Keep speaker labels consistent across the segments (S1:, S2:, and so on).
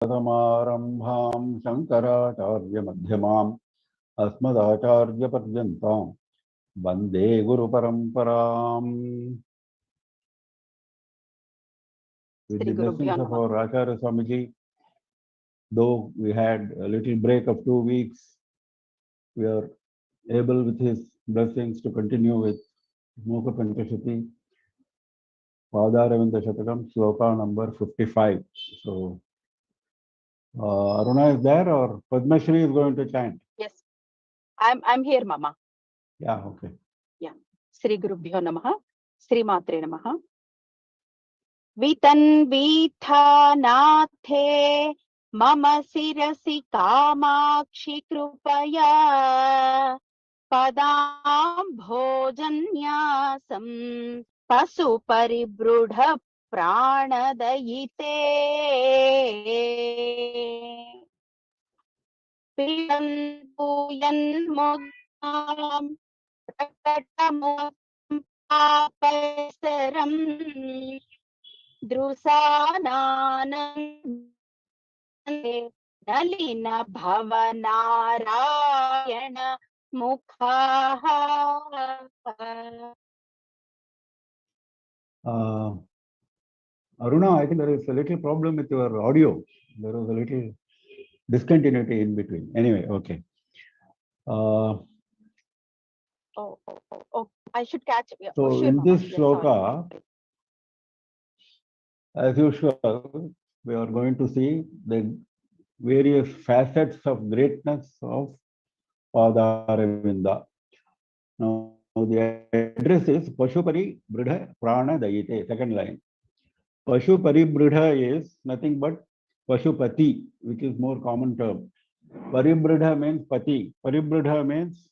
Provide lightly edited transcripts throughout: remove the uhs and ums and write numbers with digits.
S1: समारंभां शंकराचार्य मध्यमाम् अस्मदाचार्य पर्यन्तां वन्दे गुरुपरम्पराम्. With the blessings of our Acharya Swamiji, though we had a little break of 2 weeks, we are able with his blessings to continue with Mookapanchashati, Padaravinda Shatakam, Sloka number 55. So, Aruna is there or Padma Shri is going to chant?
S2: Yes, I'm here, Mama.
S1: Yeah, okay.
S2: Yeah. Sri Gurubhyo Namaha, Sri Matre Namaha. Vitanvitha nathe mama sirasi kamakshi krupaya padam bhojanyasam pasu paribrudha pranadayite pidantu yanmudam prakatamam apasaram drusananande nalina bhavanarayana mukhaha.
S1: Aruna, I think there is a little problem with your audio. There was a little discontinuity in between. Anyway, okay.
S2: Oh, I should catch it. Yeah,
S1: so
S2: sure,
S1: in
S2: Mama.
S1: this shloka, as usual, we are going to see the various facets of greatness of Padaravinda. Now, the address is Pashupari Bridha Prana Dayite, second line. Pashupari Bridha is nothing but Pashupati, which is more common term. Paribridha means Pati. Paribridha means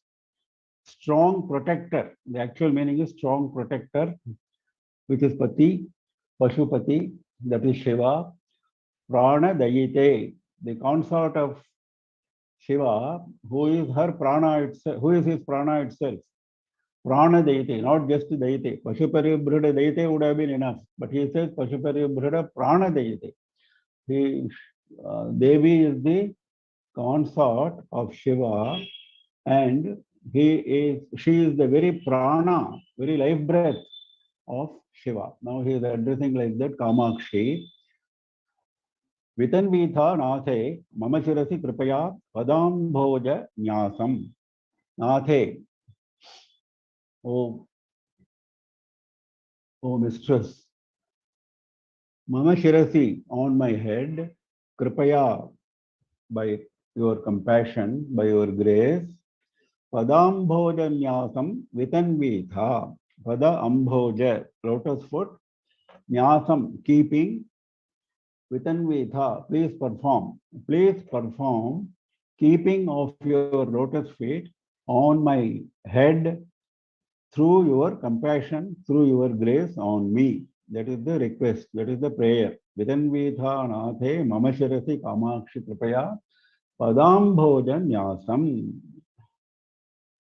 S1: strong protector. The actual meaning is strong protector, which is Pati, Pashupati, that is Shiva. Prana Dayite, the consort of Shiva, who is her prana itself, who is his prana itself. Prana Dayite, not just Dayite. Pashupari Bhrida Dayite would have been enough, but he says Pashupari Bhrida Prana Dayite. Devi is the consort of Shiva, and she is the very prana, very life breath of Shiva. Now he is addressing like that Kamakshi. Vitanvitha nathe mama shirasi kripaya padambhoja nyasam. Nathe, oh mistress, mama shirasi, on my head, kripaya, by your compassion, by your grace, padambhoja nyasam vitanvitha, pada ambhoja, lotus foot, nyasam, keeping, Vitanvitha, please perform keeping of your lotus feet on my head through your compassion, through your grace on me. That is the request, that is the prayer. Vitanvitha nathe mama shirasi kamakshi kripaya padambhojan nyasam.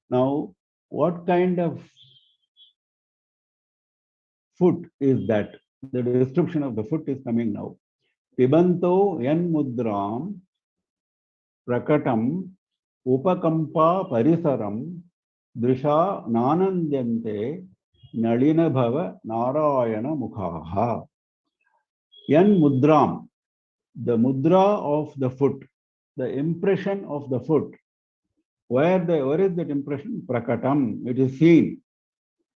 S1: Now, what kind of foot is that? The description of the foot is coming now. Pibanto yan mudram prakatam upakampa parisaram drisha nanandyante nalina bhava narayana mukhaha. Yan mudram, the mudra of the foot, the impression of the foot. Where is that impression? Prakatam, it is seen.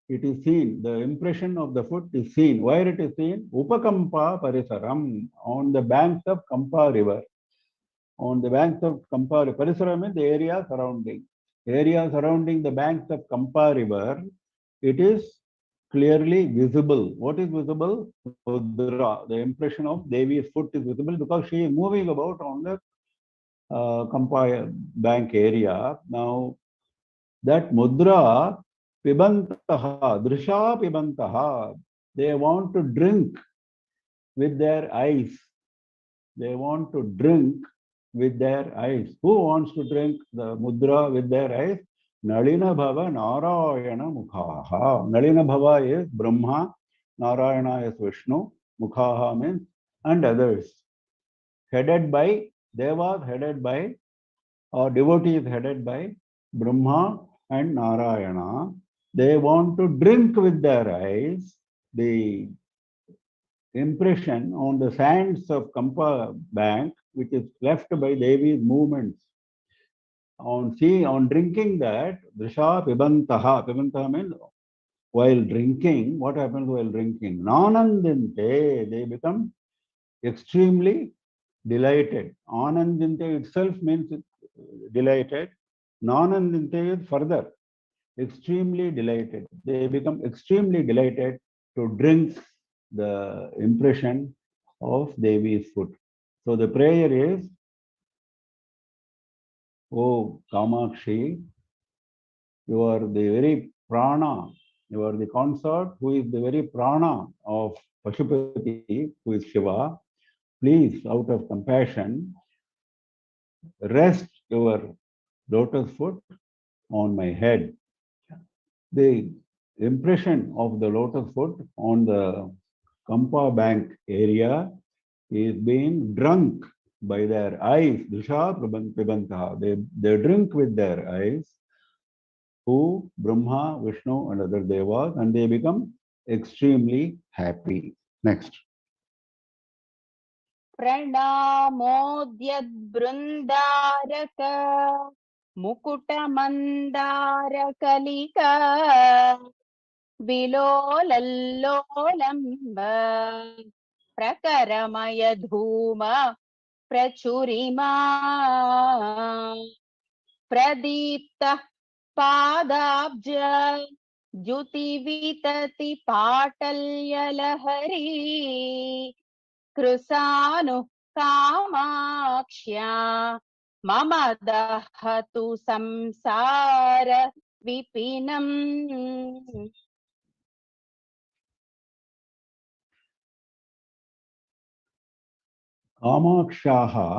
S1: It is seen. The impression of the foot is seen. Where it is seen? Upakampa parisaram, on the banks of Kampa river. On the banks of Kampa river. Parisaram means the area surrounding. Area surrounding the banks of Kampa river, it is clearly visible. What is visible? Mudra. The impression of Devi's foot is visible because she is moving about on the Kampa bank area. Now, that mudra, pibantaha, drisha pibantaha, they want to drink with their eyes. They want to drink with their eyes. Who wants to drink the mudra with their eyes? Nalina bhava narayana mukhaha. Nalina bhava is Brahma, Narayana is Vishnu, mukhaha means and others. headed by Devas, headed by, or devotees headed by Brahma and Narayana. They want to drink with their eyes the impression on the sands of Kampa bank, which is left by Devi's movements. On drinking that, Drisha Pibantaha. Pibantaha means while drinking, what happens while drinking? Nanandinte, they become extremely delighted. Anandinte itself means delighted. Nanandinte is further, extremely delighted. They become extremely delighted to drink the impression of Devi's foot. So the prayer is, O Kamakshi, you are the very prana, you are the consort who is the very prana of Pashupati, who is Shiva. Please, out of compassion, rest your lotus foot on my head. The impression of the lotus foot on the Kampa bank area is being drunk by their eyes. Drisha Prabanta. They drink with their eyes who Brahma, Vishnu, and other devas, and they become extremely happy. Next.
S2: प्रणमोद्यद्बृन्दारक मुकुटमन्दारकलिका विलोलल्लोलम्ब प्रकरमय धूम प्रचुरिमा प्रदीप्तः पादाब्ज द्युतिवितति पाटल्यलहरी कृसानुः कामाक्ष्या मम दहतु संसार विपिनम्.
S1: Kamakshaha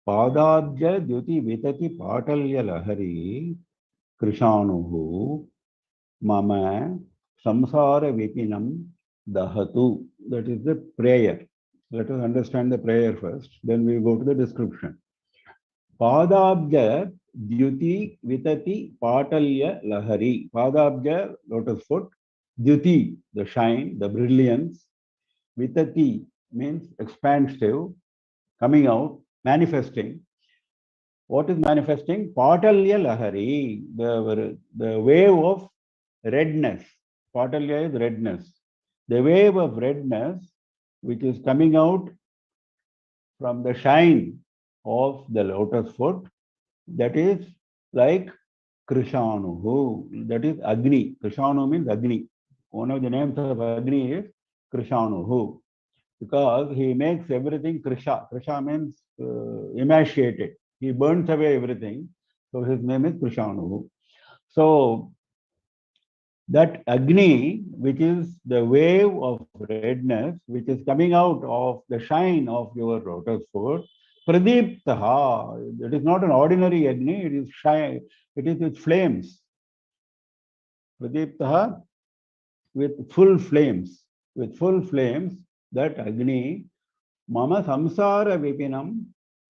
S1: Padabja Dyuti Vitati Patalya Lahari Krishanuhu Mama Samsara Vipinam Dahatu. That is the prayer. Let us understand the prayer first, then we go to the description. Padabja Dyuti Vitati Patalya Lahari. Padabja, lotus foot. Dyuti, the shine, the brilliance. Vitati means expansive, coming out, manifesting. What is manifesting? Patalya Lahari, the wave of redness. Patalya is redness. The wave of redness which is coming out from the shine of the lotus foot, that is like Krishanuhu, that is Agni. Krishanu means Agni. One of the names of Agni is Krishanuhu, because he makes everything Krisha. Krisha means emaciated. He burns away everything. So his name is Krishanuhu. So that Agni, which is the wave of redness, which is coming out of the shine of your lotus foot, Pradiptaha, it is not an ordinary Agni, it is shine, it is with flames. Pradiptaha, with full flames, that Agni, Mama Samsara Vipinam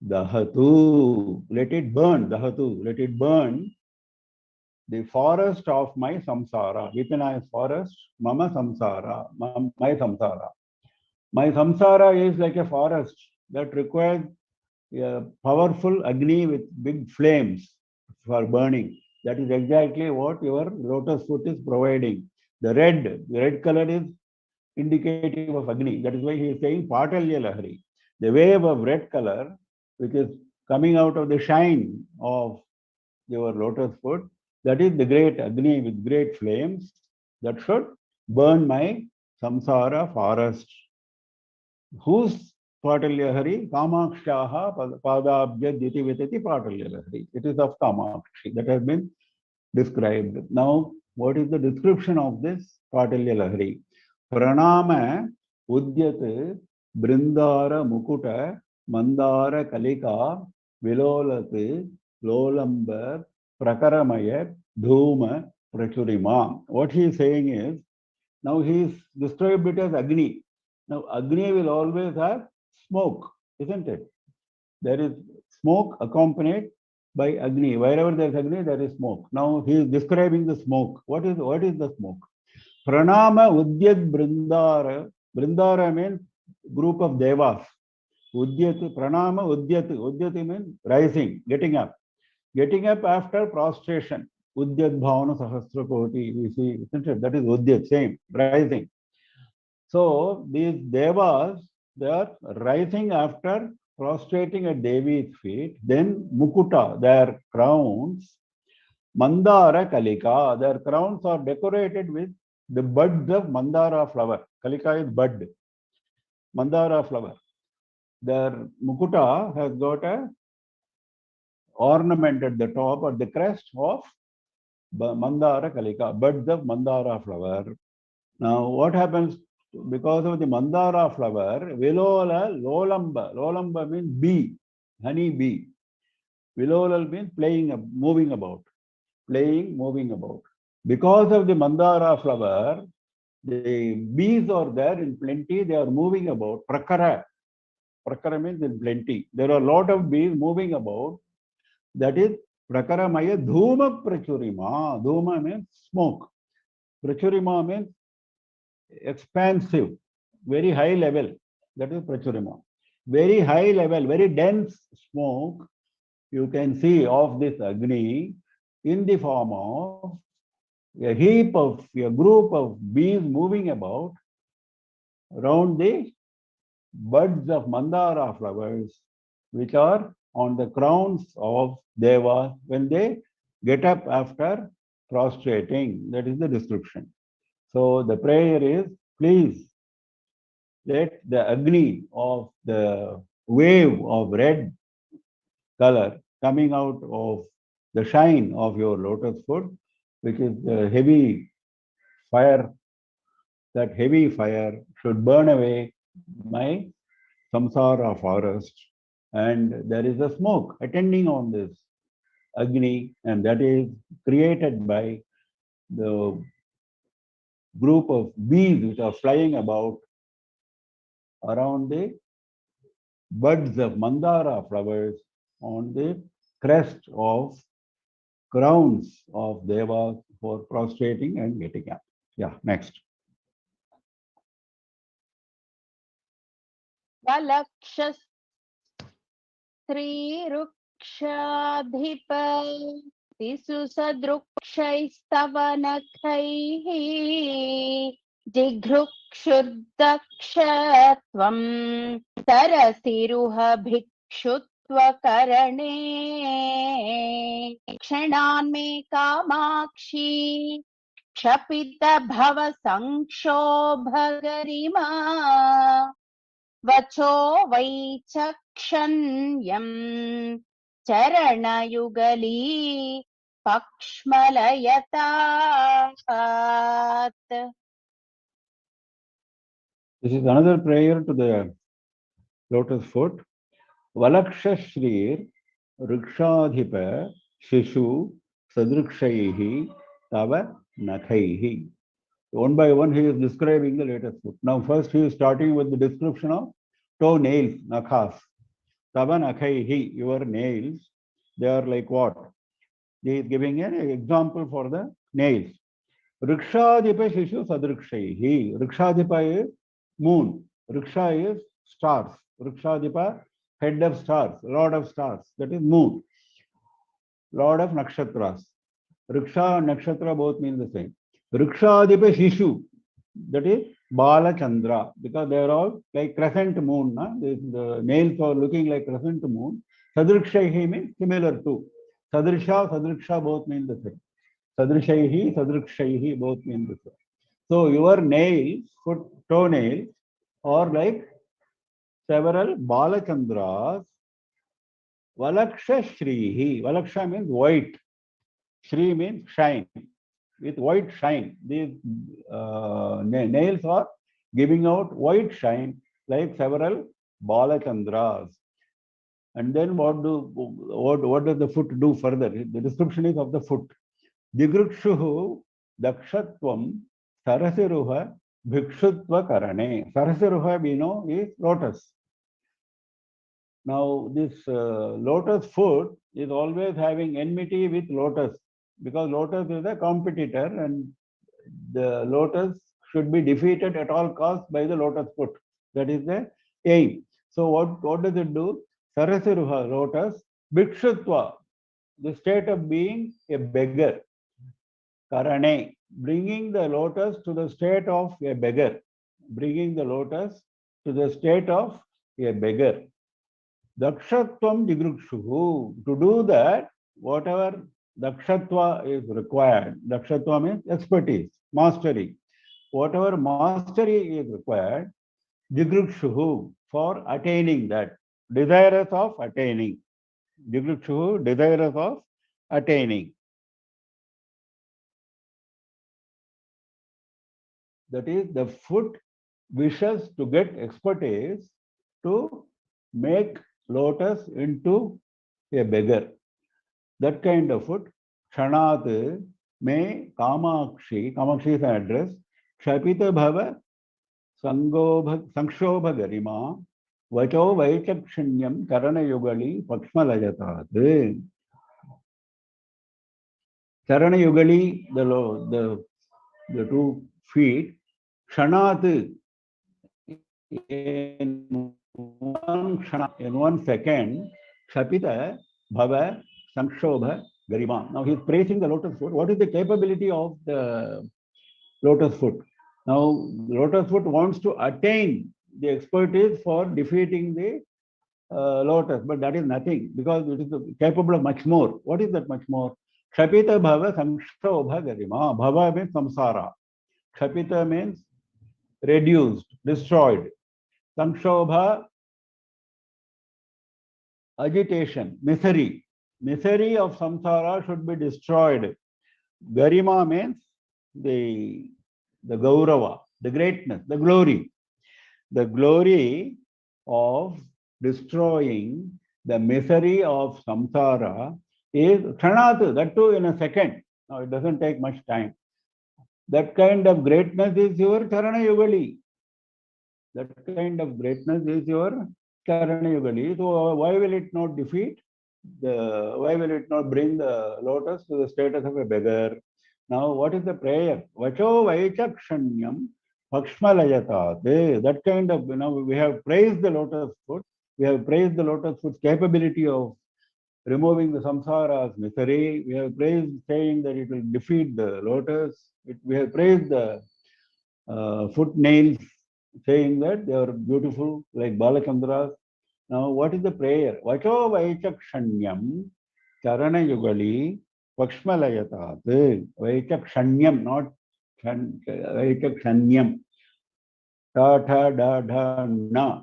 S1: Dahatu, let it burn, Dahatu, let it burn the forest of my samsara. Vipina is forest, Mama Samsara, my samsara. My samsara is like a forest that requires a powerful Agni with big flames for burning. That is exactly what your lotus foot is providing. The red color is indicative of Agni. That is why he is saying Patalya Lahari. The wave of red color, which is coming out of the shine of your lotus foot, that is the great Agni with great flames that should burn my samsara forest. Whose Patalya Hari? Kamakshaha Padabhya Diti Vitati Patalya Hari. It is of Kamakshi that has been described. Now, what is the description of this Patalya Lahari? Pranama Udyat Brindara Mukuta Mandara Kalika Vilolat Lolamba Prakaramaya Dhuma Prachurima. What he is saying is, now he is described it as Agni. Now, Agni will always have smoke, isn't it? There is smoke accompanied by Agni. Wherever there is Agni, there is smoke. Now, he is describing the smoke. What is the smoke? Pranama Udyat Brindara. Brindara means group of devas. Udyat, Pranama Udyat. Udyat means rising, getting up. Getting up after prostration. Udyat Bhavana Sahasra Koti. We see, isn't it? That is Udyat, same, rising. So these devas, they are rising after prostrating at Devi's feet. Then Mukuta, their crowns, Mandara Kalika, their crowns are decorated with the buds of Mandara flower. Kalika is bud, Mandara flower. Their Mukuta has got a ornament at the top or the crest of Mandara Kalika, buds of Mandara flower. Now, what happens because of the Mandara flower? Vilola Lolamba. Lolamba means bee, honey bee. Vilola means playing, moving about. Playing, moving about. Because of the Mandara flower, the bees are there in plenty. They are moving about. Prakara. Prakara means in plenty. There are a lot of bees moving about. That is Prakaramaya Dhuma Prachurima. Dhuma means smoke. Prachurima means expansive, very high level. That is Prachurima. Very high level, very dense smoke you can see of this Agni in the form of a group of bees moving about around the buds of Mandara flowers, which are on the crowns of Devas when they get up after prostrating. That is the description. So the prayer is, please let the Agni of the wave of red color coming out of the shine of your lotus foot, which is the heavy fire, that heavy fire should burn away my samsara forest. And there is a smoke attending on this Agni, and that is created by the group of bees which are flying about around the buds of Mandara flowers on the crest of crowns of Devas for prostrating and getting up. Yeah, next.
S2: Valakshas Srirukshaadhipa Sisusadrukshaistavanakaihi Jighrukshurdakshत्वं Tarasiruha Bhikshutvakarane Kshananme Kamakshi Kshapita Bhava Sankshobhagarima Vacho Vaichakshanyam Charanayugali Pakshmalayatat.
S1: This is another prayer to the lotus foot. Valaksha Shrir Rikshadhipa Shishu Sadrukshaihi Tava Nakhaihi. One by one, he is describing the lotus foot. Now, first, he is starting with the description of toe nails, nakhas. Tava Nakhaihi, your nails, they are like what? He is giving an example for the nails. Rikshadhipa Shishu Sadrukshaihi. Rikshadhipa is moon. Riksha is stars. Rikshadhipa, head of stars, lord of stars. That is moon. Lord of nakshatras. Riksha and nakshatra both mean the same. Rikshadhipa Shishu. That is Bala Chandra. Because they are all like crescent moon. The nails are looking like crescent moon. Sadrukshaihi means similar to. Sadriksha both mean the same. Sadrishaihi, Sadrikshaihi both mean the same. So your nails, foot, toenails, are like several Balachandras. Valaksha Shrihi. Valaksha means white. Shri means shine. With white shine. These nails are giving out white shine like several Balachandras. And then what does the foot do further? The description is of the foot. Jigrukshuhu dakshatvam sarasiruha Bhikshutva Karane. Sarasiruha, we know, is lotus. Now, this lotus foot is always having enmity with lotus because lotus is a competitor and the lotus should be defeated at all costs by the lotus foot. That is the aim. So, what does it do? Sarasiruha, lotus, Bhikshutva, the state of being a beggar. Karane, bringing the lotus to the state of a beggar. Bringing the lotus to the state of a beggar. Dakshatvam jigrukshuhu. To do that, whatever dakshatva is required, dakshatva means expertise, mastery. Whatever mastery is required, jigrukshuhu, for attaining that, desirous of attaining. Jigrukshuhu, desirous of attaining. That is, the foot wishes to get expertise to make lotus into a beggar. That kind of foot, Kshanat me Kamakshi, Kamakshi is an address, Kshapita Bhava Sankshobha Garima, Vacho Vaichakshinyam Karana Yugali Pakshmalajatat. Karana Yugali, the 2 feet, Kshanat, in 1 second, Kshapita Bhava Sankshobha Garima. Now he is praising the lotus foot. What is the capability of the lotus foot? Now, lotus foot wants to attain the expertise for defeating the lotus, but that is nothing because it is capable of much more. What is that much more? Kshapita Bhava Sankshobha Garima. Bhava means samsara. Kshapita means reduced, destroyed. Sankshobha, agitation, misery. Misery of samsara should be destroyed. Garima means the gaurava, the greatness, the glory. The glory of destroying the misery of samsara is kshanat, that too in a second. Now it doesn't take much time. That kind of greatness is your charana yugali. That kind of greatness is your charana yugali. So why will it not defeat? Why will it not bring the lotus to the status of a beggar? Now, what is the prayer? Vacho Vaichakshanyam Pakshmalayatat. That kind of, we have praised the lotus foot. We have praised the lotus foot's capability of removing the samsara's misery. We have praised saying that it will defeat the lotus. We have praised the foot nails, saying that they are beautiful like Balachandras. Now, what is the prayer? Vacho Vaichakshanyam Charana Yugali Pakshmalayatat. Vaichakshanyam, not Vaichakshanyam. Ta, tha, da, dha,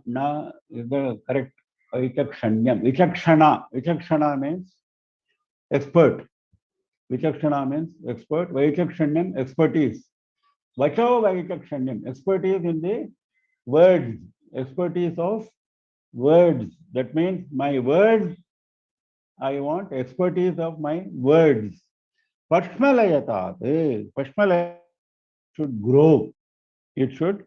S1: na is the correct Vaichakshanyam. Vichakshana. Vichakshana means expert. Vichakshana means expert. Vaichakshanyam, expertise. Vacho Vaichakshanyam, expertise in the words. Expertise of words. That means my words, I want expertise of my words. Pashmalayatat. Pashmalayat should grow. It should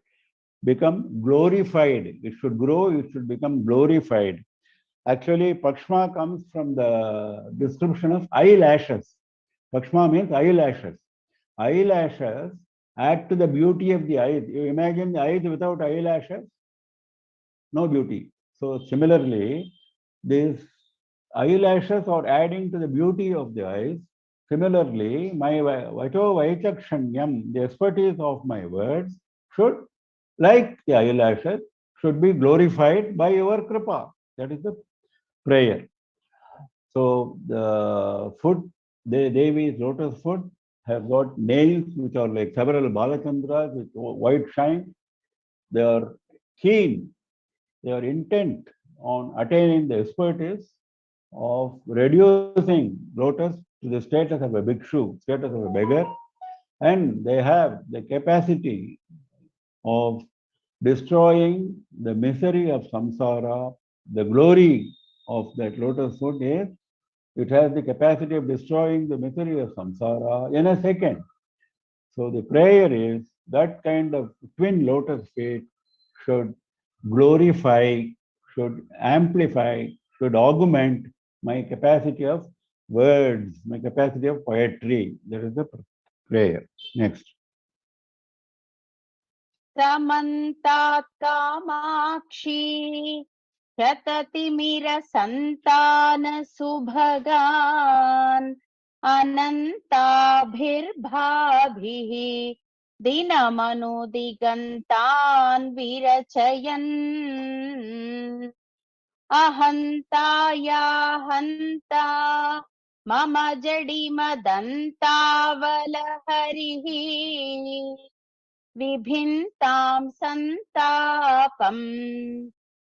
S1: become glorified. It should grow. It should become glorified. Actually, Pakshma comes from the description of eyelashes. Pakshma means eyelashes. Eyelashes add to the beauty of the eyes. You imagine the eyes without eyelashes, no beauty. So similarly, these eyelashes are adding to the beauty of the eyes. Similarly, my Vacho Vaichakshanyam, the expertise of my words, should, like the eyelashes, should be glorified by your kripa. That is the prayer. So the foot, the Devi's lotus foot, have got nails which are like several Balachandras with white shine. They are keen, they are intent on attaining the expertise of reducing lotus to the status of a bhikshu, status of a beggar, and they have the capacity of destroying the misery of samsara. The glory of that lotus foot is it has the capacity of destroying the misery of samsara in a second. So the prayer is That kind of twin lotus feet should glorify, should amplify, should augment my capacity of words, my capacity of poetry. That is the prayer. Next.
S2: समन्तात् Kamakshi शततिमिरसन्तान सुभगान् अनन्ताभिर्भाभिः दिनमनुदिगन्तान् विरचयन् अहन्ताया हन्ता मम जडिमदन्तावलहरिः विभिन्तां सन्तापम्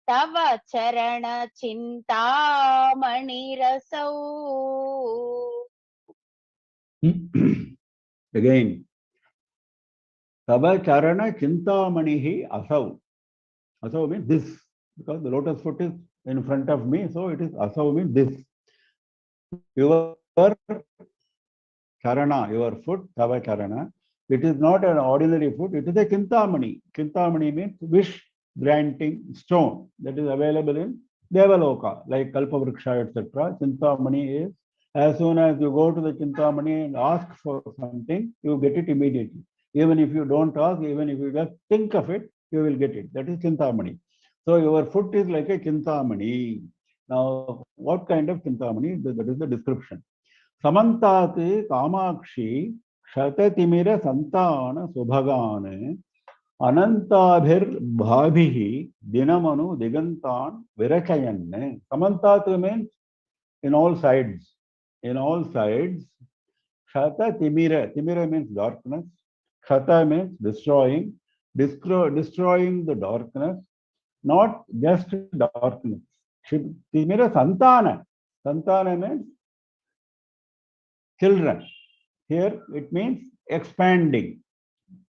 S2: तव चरणचिन्तामणिरसौ.
S1: Again, Tava Charana Chintamanihi Asau. Asau means this, because the lotus foot is in front of me, so it is Asau means this. Your Charana, your foot, Tava Charana, it is not an ordinary foot, it is a Chintamani. Chintamani means wish granting stone that is available in Devaloka, like Kalpavriksha, etc. Chintamani is, as soon as you go to the Chintamani and ask for something, you get it immediately. Even if you don't ask, even if you just think of it, you will get it. That is Chintamani. So your foot is like a Chintamani. Now, what kind of Chintamani? That is the description. Samantate Kamakshi Shatatimira Santana Subhagane Anantabhir Bhabhihi Dinamanu Digantan Virachayanne. Samantat means in all sides. In all sides. Shata Timira. Timira means darkness. Shata means destroying. Destroying the darkness. Not just darkness. Timira Santana. Santana means children. Here it means expanding.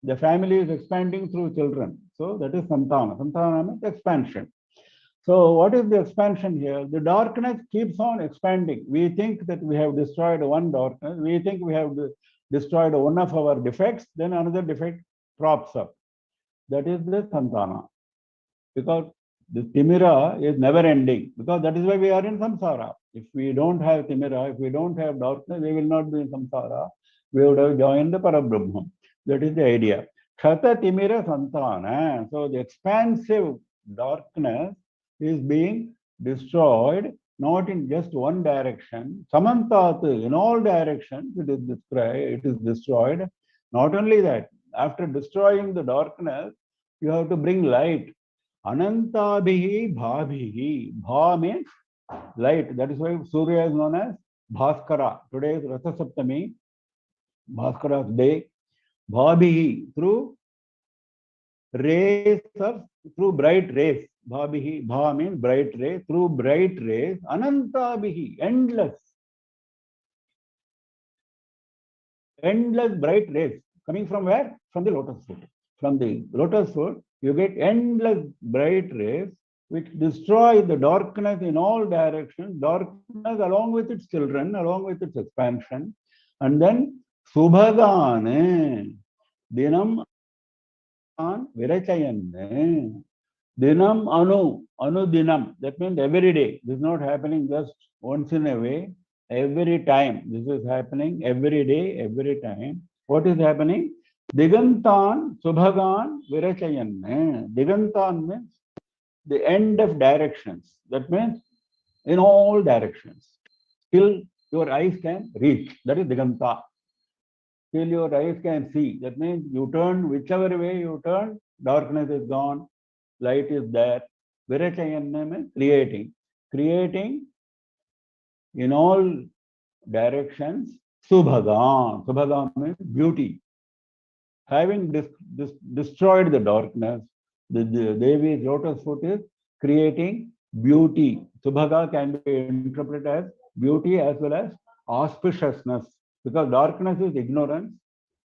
S1: The family is expanding through children. So that is Santana. Santana means expansion. So what is the expansion here? The darkness keeps on expanding. We think that we have destroyed one darkness. We think we have destroyed one of our defects. Then another defect props up. That is the Santana. Because the Timira is never ending. Because that is why we are in Samsara. If we don't have Timira, if we don't have darkness, we will not be in Samsara. We would have joined the Parabrahman. That is the idea. Kshata Timira Santana. So the expansive darkness is being destroyed, not in just one direction. Samantat, in all directions, it is destroyed. Not only that, after destroying the darkness, you have to bring light. Anantabhihi bhabhihi. Bha means light. That is why Surya is known as Bhaskara. Today is Ratha Saptami, Bhaskara's day. Bhabhihi, through bright rays. Bhabhihi, Bha means bright ray. Through bright rays, Anantabhihi, endless bright rays. Coming from where? From the lotus foot. From the lotus foot, you get endless bright rays which destroy the darkness in all directions, darkness along with its children, along with its expansion. And then Subhagane, Dinam Virachayanne, Dinam Anu Dinam. That means every day. This is not happening just once in a way. Every time. This is happening every day, every time. What is happening? Digantan Subhagan Virachayanne. Digantan means the end of directions. That means in all directions. Till your eyes can reach. That is Diganta. Till your eyes can see. That means you turn, whichever way you turn, darkness is gone, light is there. Virachayanna means creating. Creating in all directions. Subhagan. Subhagan means beauty. Having destroyed the darkness, the Devi's lotus foot is creating beauty. Subhaga can be interpreted as beauty as well as auspiciousness. Because darkness is ignorance.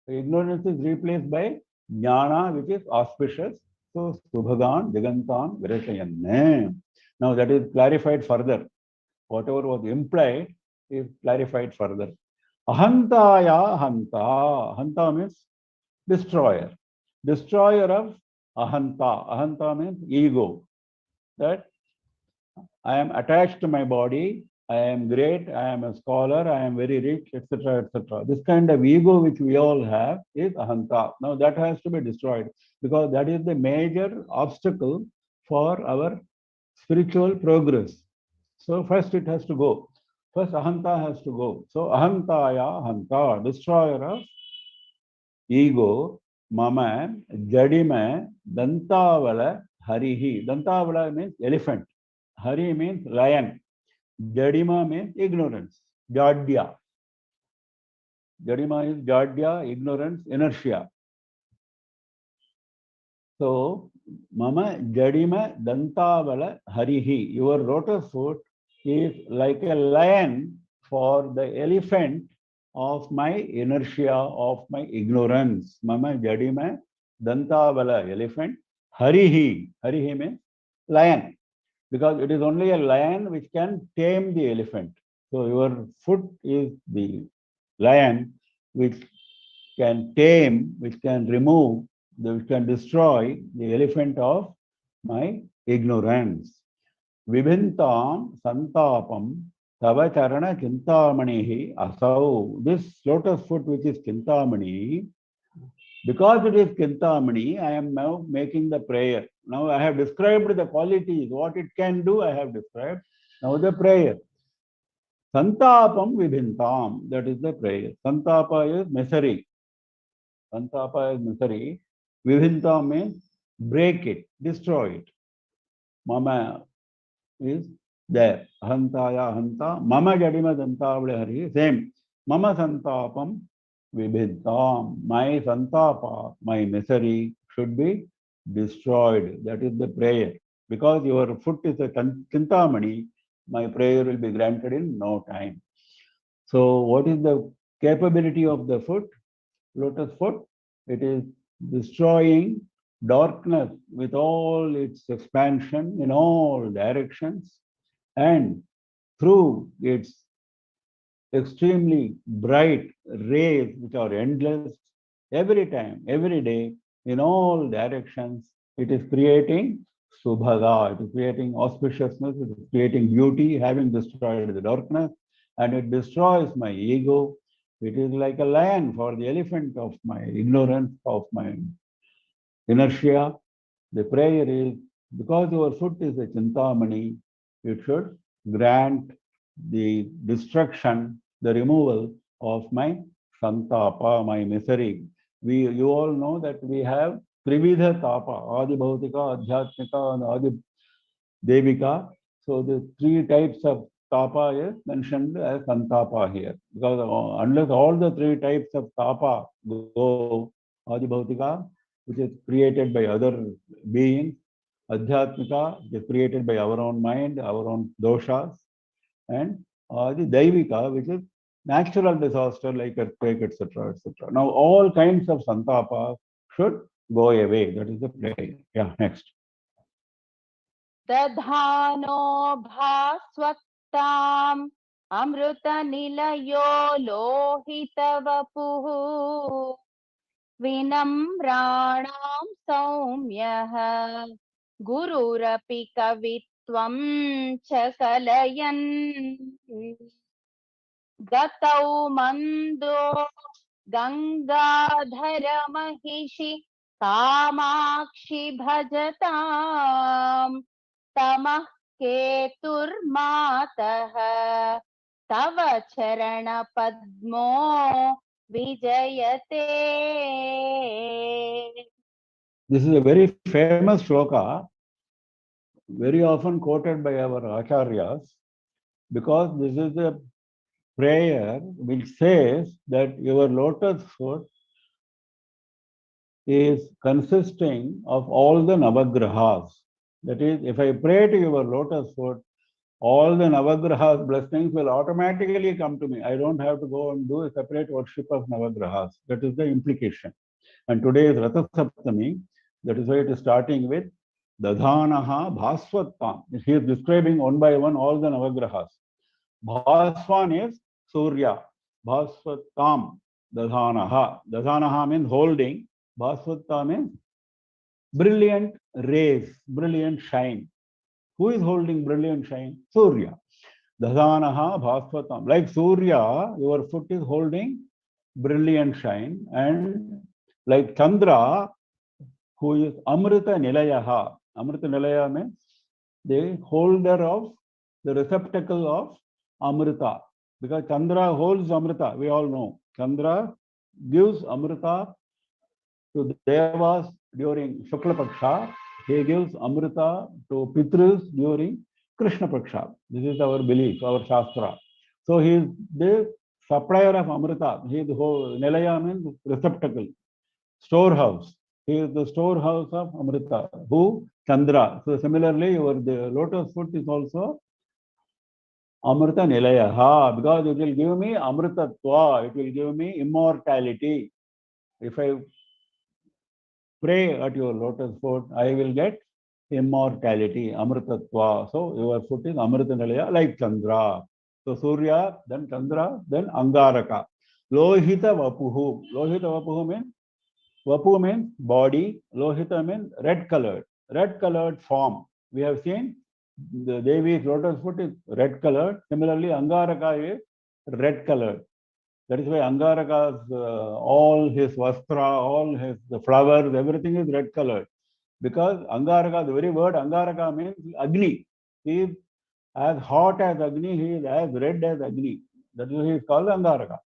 S1: Ignorance is replaced by jnana, which is auspicious. So Subhagan, Digantan, Virachayanne. Now that is clarified further. Whatever was implied is clarified further. Ahantaya hanta. Hanta means destroyer. destroyer of ahanta. Ahanta means ego. That I am attached to my body, I am great, I am a scholar, I am very rich, etc., etc. This kind of ego which we all have is ahanta. Now that has to be destroyed because that is the major obstacle for our spiritual progress. So first it has to go. First ahanta has to go. So ahantaya hanta, destroyer of ego, mama, jadima, dantavala, harihi. Dantavala means elephant. Hari means lion. Jadima means ignorance. Jadya. Jadima is jadya, ignorance, inertia. So, mama jadima dantavala harihi. Your lotus foot is like a lion for the elephant of my inertia, of my ignorance. Mama jadima dantavala elephant. Harihi. Harihi means lion. Because it is only a lion which can tame the elephant. So your foot is the lion which can tame, which can remove, which can destroy the elephant of my ignorance. Vibhintam santapam tava charana chintamanihi asau. This lotus foot which is chintamani, because it is Kintamani, I am now making the prayer. Now I have described the qualities, what it can do, I have described. Now the prayer. Santapam vibhintam, that is the prayer. Santapa is misery. Santapa is misery. Vibhintam means break it, destroy it. Mama is there. Hantaya hanta. Mama jadima dantavale hari. Same. Mama santapam vibhintam. My santapa, my misery should be destroyed. That is the prayer. Because your foot is a chintamani, my prayer will be granted in no time. So what is the capability of the foot? Lotus foot? It is destroying darkness with all its expansion in all directions, and through its extremely bright rays which are endless every time, every day, in all directions, it is creating subhaga, it is creating auspiciousness, it is creating beauty, having destroyed the darkness, and it destroys my ego. It is like a lion for the elephant of my ignorance, of my inertia. The prayer is, because your foot is a chintamani, it should grant the destruction, the removal of my santapa, my misery. You all know that we have trividha tapa, adi bhautika, adhyatmika, and adi devika. So the three types of tapa is mentioned as santapa here. Because unless all the three types of tapa go, adi bhautika, which is created by other beings, adhyatmika, which is created by our own mind, our own doshas, and the daivika, which is natural disaster like earthquake, etc., etc. Now, all kinds of santapa should go away. That is the prayer. Yeah, next.
S2: दधानो भास्वत्ताम् अमृतनिलयो लोहितवपुः विनम्राणां सौम्यः गुरुरपि कवित्वं च कलयन् गतौ मन्दो गङ्गाधरमहिषि कामाक्षि भजताम् तमः केतुर्मातः तव चरणपद्मो विजयते.
S1: This is a very famous shloka, very often quoted by our acharyas, because this is a prayer which says that your lotus foot is consisting of all the navagrahas. That is, if I pray to your lotus foot, all the navagrahas blessings will automatically come to me. I don't have to go and do a separate worship of navagrahas. That is the implication. And today is Ratha Saptami. That is why it is starting with Dadhanaha Bhaswattam. He is describing one by one all the navagrahas. Bhaswan is Surya. Bhaswattam Dadhanaha. Dadhanaha means holding. Bhaswata means brilliant rays, brilliant shine. Who is holding brilliant shine? Surya. Dasanaha Bhaswatam. Like Surya, your foot is holding brilliant shine. And like Chandra, who is Amrita Nilayaha. Amrita Nilaya means the holder of the receptacle of Amrita. Because Chandra holds Amrita, we all know. Chandra gives Amrita to Devas during Shukla Paksha. He gives Amrita to Pitrus during Krishna Paksha. This is our belief, our Shastra. So he is the supplier of Amrita. He is the whole Nilaya means receptacle, storehouse. He is the storehouse of Amrita. Who? Chandra. So similarly, the lotus foot is also Amrita Nilayaha, because it will give me Amritatva, it will give me immortality. If I pray at your lotus foot, I will get immortality, Amritatva. So your foot is Amrita Nilaya, like Chandra. So Surya, then Chandra, then Angaraka. Lohita Vapuhu. Lohita Vapu means body, Lohita means red colored form. We have seen the Devi's lotus foot is red colored. Similarly, Angaraka is red colored. That is why Angaraka's all his vastra, all his the flowers, everything is red colored. Because Angaraka, the very word Angaraka means Agni. He is as hot as Agni, he is as red as Agni. That is why he is called Angaraka.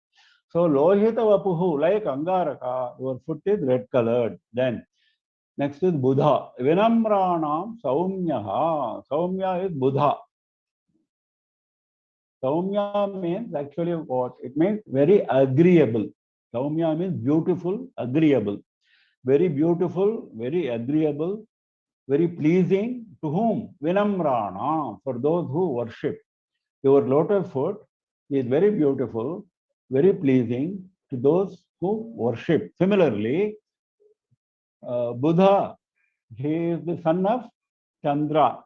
S1: So Lohita Vapuhu, like Angaraka, your foot is red colored. Then next is Buddha. Vinamranam Saumyaha. Saumya is Buddha. Saumya means actually what? It means very agreeable. Saumya means beautiful, agreeable. Very beautiful, very agreeable, very pleasing. To whom? Vinamrana. For those who worship. Your lotus foot is very beautiful, very pleasing to those who worship. Similarly, Buddha, he is the son of Chandra.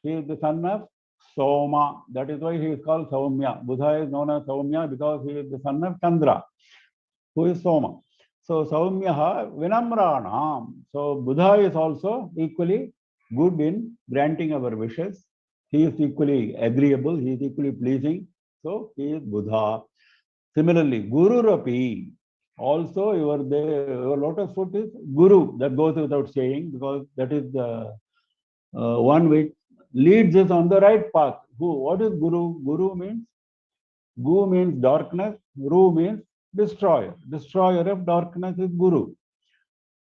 S1: He is the son of Soma. That is why he is called Saumya. Buddha is known as Saumya because he is the son of Chandra, who is Soma. So Saumyaha Vinamranam. So Buddha is also equally good in granting our wishes. He is equally agreeable. He is equally pleasing. So he is Buddha. Similarly, Guru Rapi. Also, your lotus foot is Guru. That goes without saying because that is the one which leads us on the right path. Who? What is Guru? Gu means darkness. Ru means destroyer. Destroyer of darkness is Guru.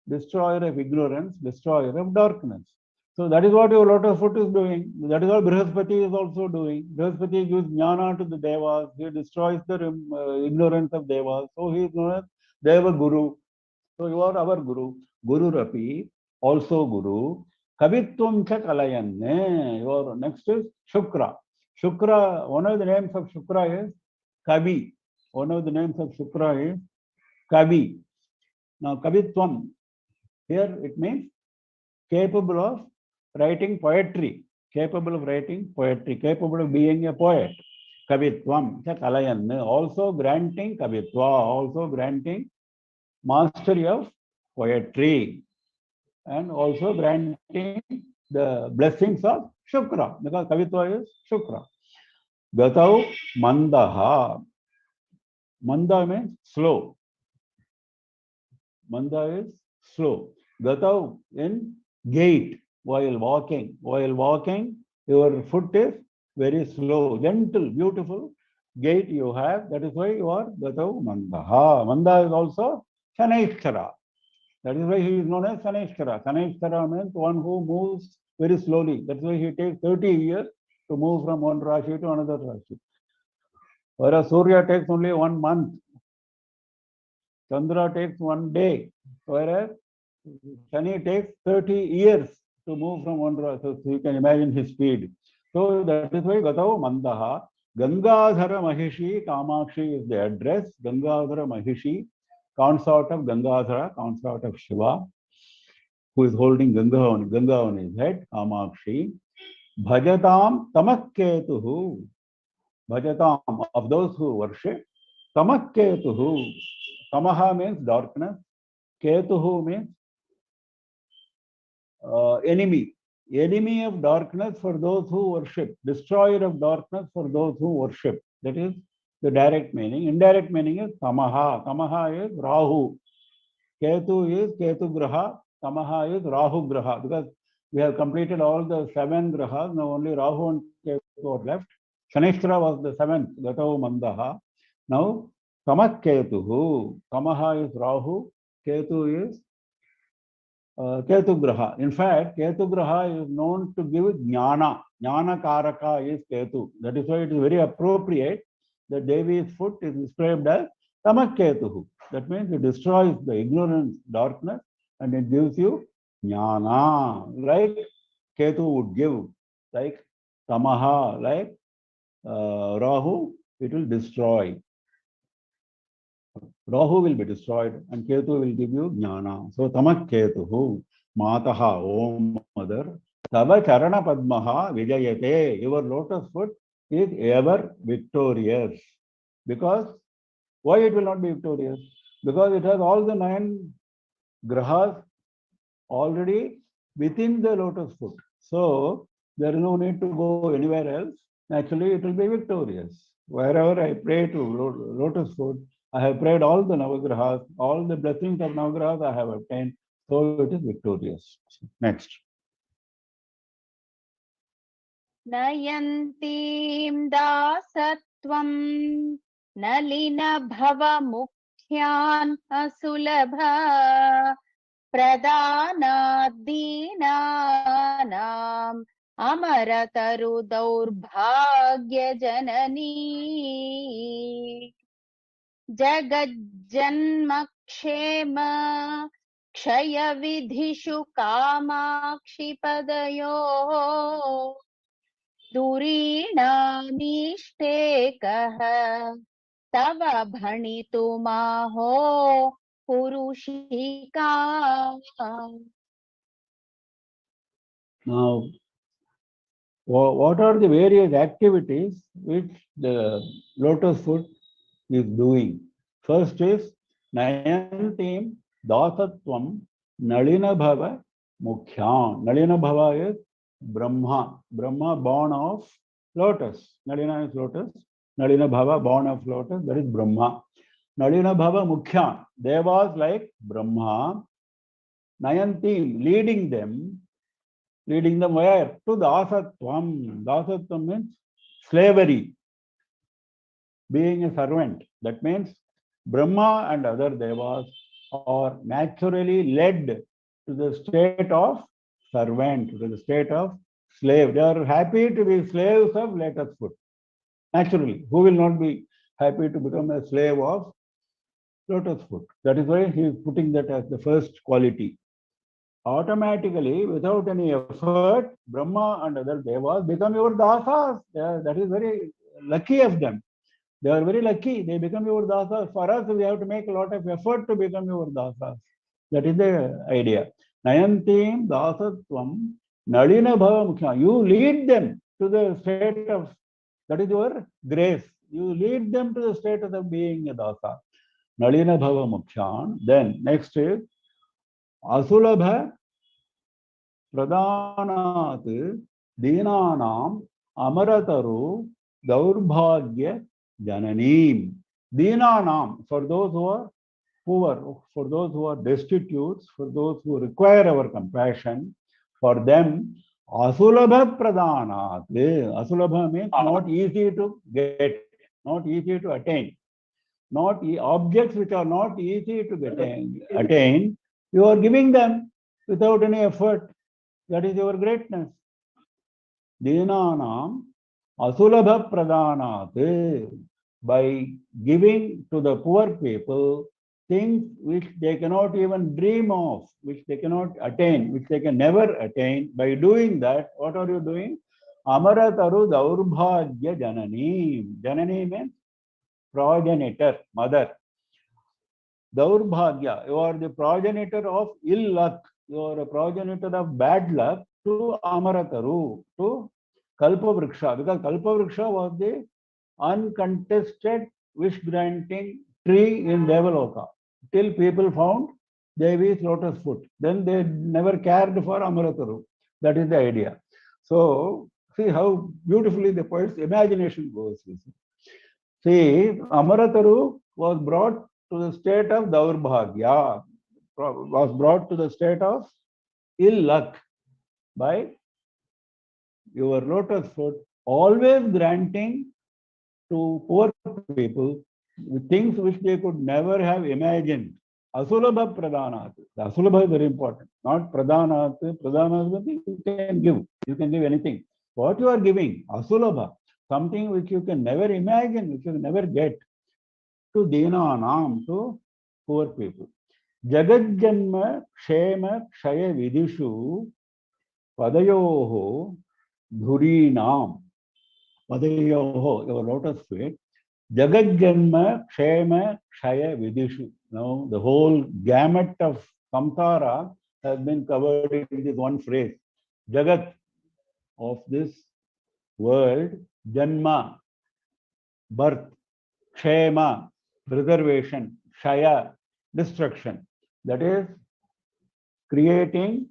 S1: Destroyer of ignorance, destroyer of darkness. So that is what your lotus foot is doing. That is what Brihaspati is also doing. Brihaspati gives jnana to the devas. He destroys the ignorance of devas. So he is known as Deva Guru. So you are our Guru. Guru Rapi, also Guru. Kavitvam cha kalayanne. Your next is Shukra. Shukra, one of the names of Shukra is Kavi. One of the names of Shukra is Kavi. Now Kavitvam, here it means capable of writing poetry. Capable of writing poetry. Capable of being a poet. Kavitvam cha kalayanne. Also granting Kavitva. Also granting mastery of poetry, and also granting the blessings of Shukra, because Kavitva is Shukra. Gatau Mandaha. Manda means slow. Manda is slow. Gatau in gait, while walking. While walking, your foot is very slow, gentle, beautiful gait you have. That is why you are Gatau Mandaha. Manda is also Shanaiskara. That is why he is known as Saneshkara. Saneshkara means one who moves very slowly. That's why he takes 30 years to move from one Rashi to another Rashi. Whereas Surya takes only 1 month. Chandra takes 1 day. Whereas Shani takes 30 years to move from one Rashi. So you can imagine his speed. So that is why Gatau Mandaha. Gangadhara Mahishi, Kamakshi is the address. Gangadhara Mahishi, consort of Gangadhara, consort of Shiva, who is holding Ganga on his head, Kamakshi. Bhajatam Tamakketuhu. Bhajatam, of those who worship. Tamakketuhu. Tamaha means darkness. Ketuhu means enemy. Enemy of darkness for those who worship. Destroyer of darkness for those who worship. That is the direct meaning. Indirect meaning is Tamaha. Tamaha is Rahu. Ketu is Ketu Graha. Tamaha is Rahu Graha. Because we have completed all the 7 Grahas. Now only Rahu and Ketu are left. Shanishtra was the 7th. Gatau Mandaha. Now Tamak Ketuhu. Tamaha is Rahu. Ketu is Ketu Graha. In fact, Ketu Graha is known to give Jnana. Jnana Karaka is Ketu. That is why it is very appropriate that Devi's foot is described as Tamak Ketuhu. That means it destroys the ignorance, darkness, and it gives you Jnana. Like Ketu would give. Like Tamaha, like Rahu, it will destroy. Rahu will be destroyed and Ketu will give you Jnana. So Tamak Ketuhu, Mataha, Om Mother, Tava Charana Padmaha Vijayate, your lotus foot is ever victorious. Because, why it will not be victorious? Because it has all the 9 grahas already within the lotus foot. So there is no need to go anywhere else. Naturally, it will be victorious. Wherever I pray to lotus foot, I have prayed all the Navagrahas, all the blessings of Navagrahas I have obtained, so it is victorious. Next.
S2: Nayantim dasatvam nalina bhava mukhyan asulabha pradhanadinanam amarataru daurbhagya janani Jagadjanmakshema Kshaya Vidhishu Kamakshi Padayo Durinamishtekah Tava Bhanitu Maho Purushika.
S1: Now, what are the various activities which the lotus foot is doing? First is Nayantim Dasatvam Nalina Bhava Mukhyan. Nalina Bhava is Brahma. Brahma born of lotus. Nalina is lotus. Nalina Bhava born of lotus. That is Brahma. Nalina Bhava Mukhyan. Devas like Brahma. Nayantim leading them. Leading them where? To Dasatvam. Dasatvam means slavery. Being a servant. That means Brahma and other devas are naturally led to the state of servant, to the state of slave. They are happy to be slaves of lotus foot. Naturally, who will not be happy to become a slave of lotus foot? That is why he is putting that as the first quality. Automatically, without any effort, Brahma and other devas become your dasas. That is very lucky of them. They are very lucky. They become your dasas. For us, we have to make a lot of effort to become your dasas. That is the idea. Nayantim dasatvam nalina bhava mukhya. You lead them to the state of, that is your grace. You lead them to the status of being a dasa. Nalina bhava mukhyan. Then next is asulabha pradhanat dinanam amarataru daurbhagya Jananim. Dinanam, for those who are poor, for those who are destitute, for those who require our compassion, for them, Asulabha Pradhanat. Asulabha means not easy to get, not easy to attain. Not objects which are not easy to attain, you are giving them without any effort. That is your greatness. Dinanam Asulabha Pradhanat. By giving to the poor people things which they cannot even dream of, which they cannot attain, which they can never attain. By doing that, what are you doing? Amarataru daurbhagya janani. Janani means progenitor, mother. Daurbhagya, you are the progenitor of ill luck. You are a progenitor of bad luck to Amarataru, to Kalpavriksha. Because Kalpavriksha was the uncontested wish granting tree in Devaloka till people found Devi's lotus foot. Then they never cared for Amarataru. That is the idea. So see how beautifully the poet's imagination goes. See, Amarataru was brought to the state of Daurbhagya, was brought to the state of ill luck by your lotus foot, always granting to poor people things which they could never have imagined. Asulabha Pradhanat. The Asulabha is very important. Not Pradhanat. Pradhanat you can give anything. What you are giving, Asulabha, something which you can never imagine, which you can never get, to Dinanam, to poor people. Jagadjanma Kshema Kshaya Vidishu Padayoho Dhurinam. Padayoho, your lotus feet. Jagadjanma Kshema Kshaya Vidishu. Now, the whole gamut of samsara has been covered in this one phrase. Jagat, of this world, Janma, birth, Kshema, preservation, Kshaya, destruction. That is creating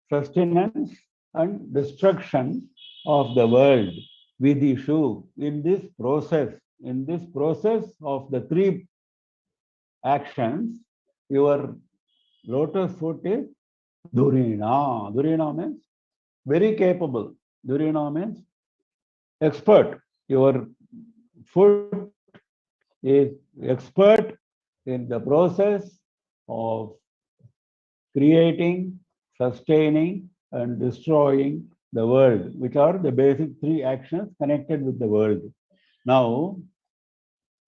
S1: sustenance and destruction of the world. Vidishu, in this process of the three actions, your lotus foot is Dhurina. Dhurina means very capable. Dhurina means expert. Your foot is expert in the process of creating, sustaining, and destroying the world, which are the basic three actions connected with the world. Now,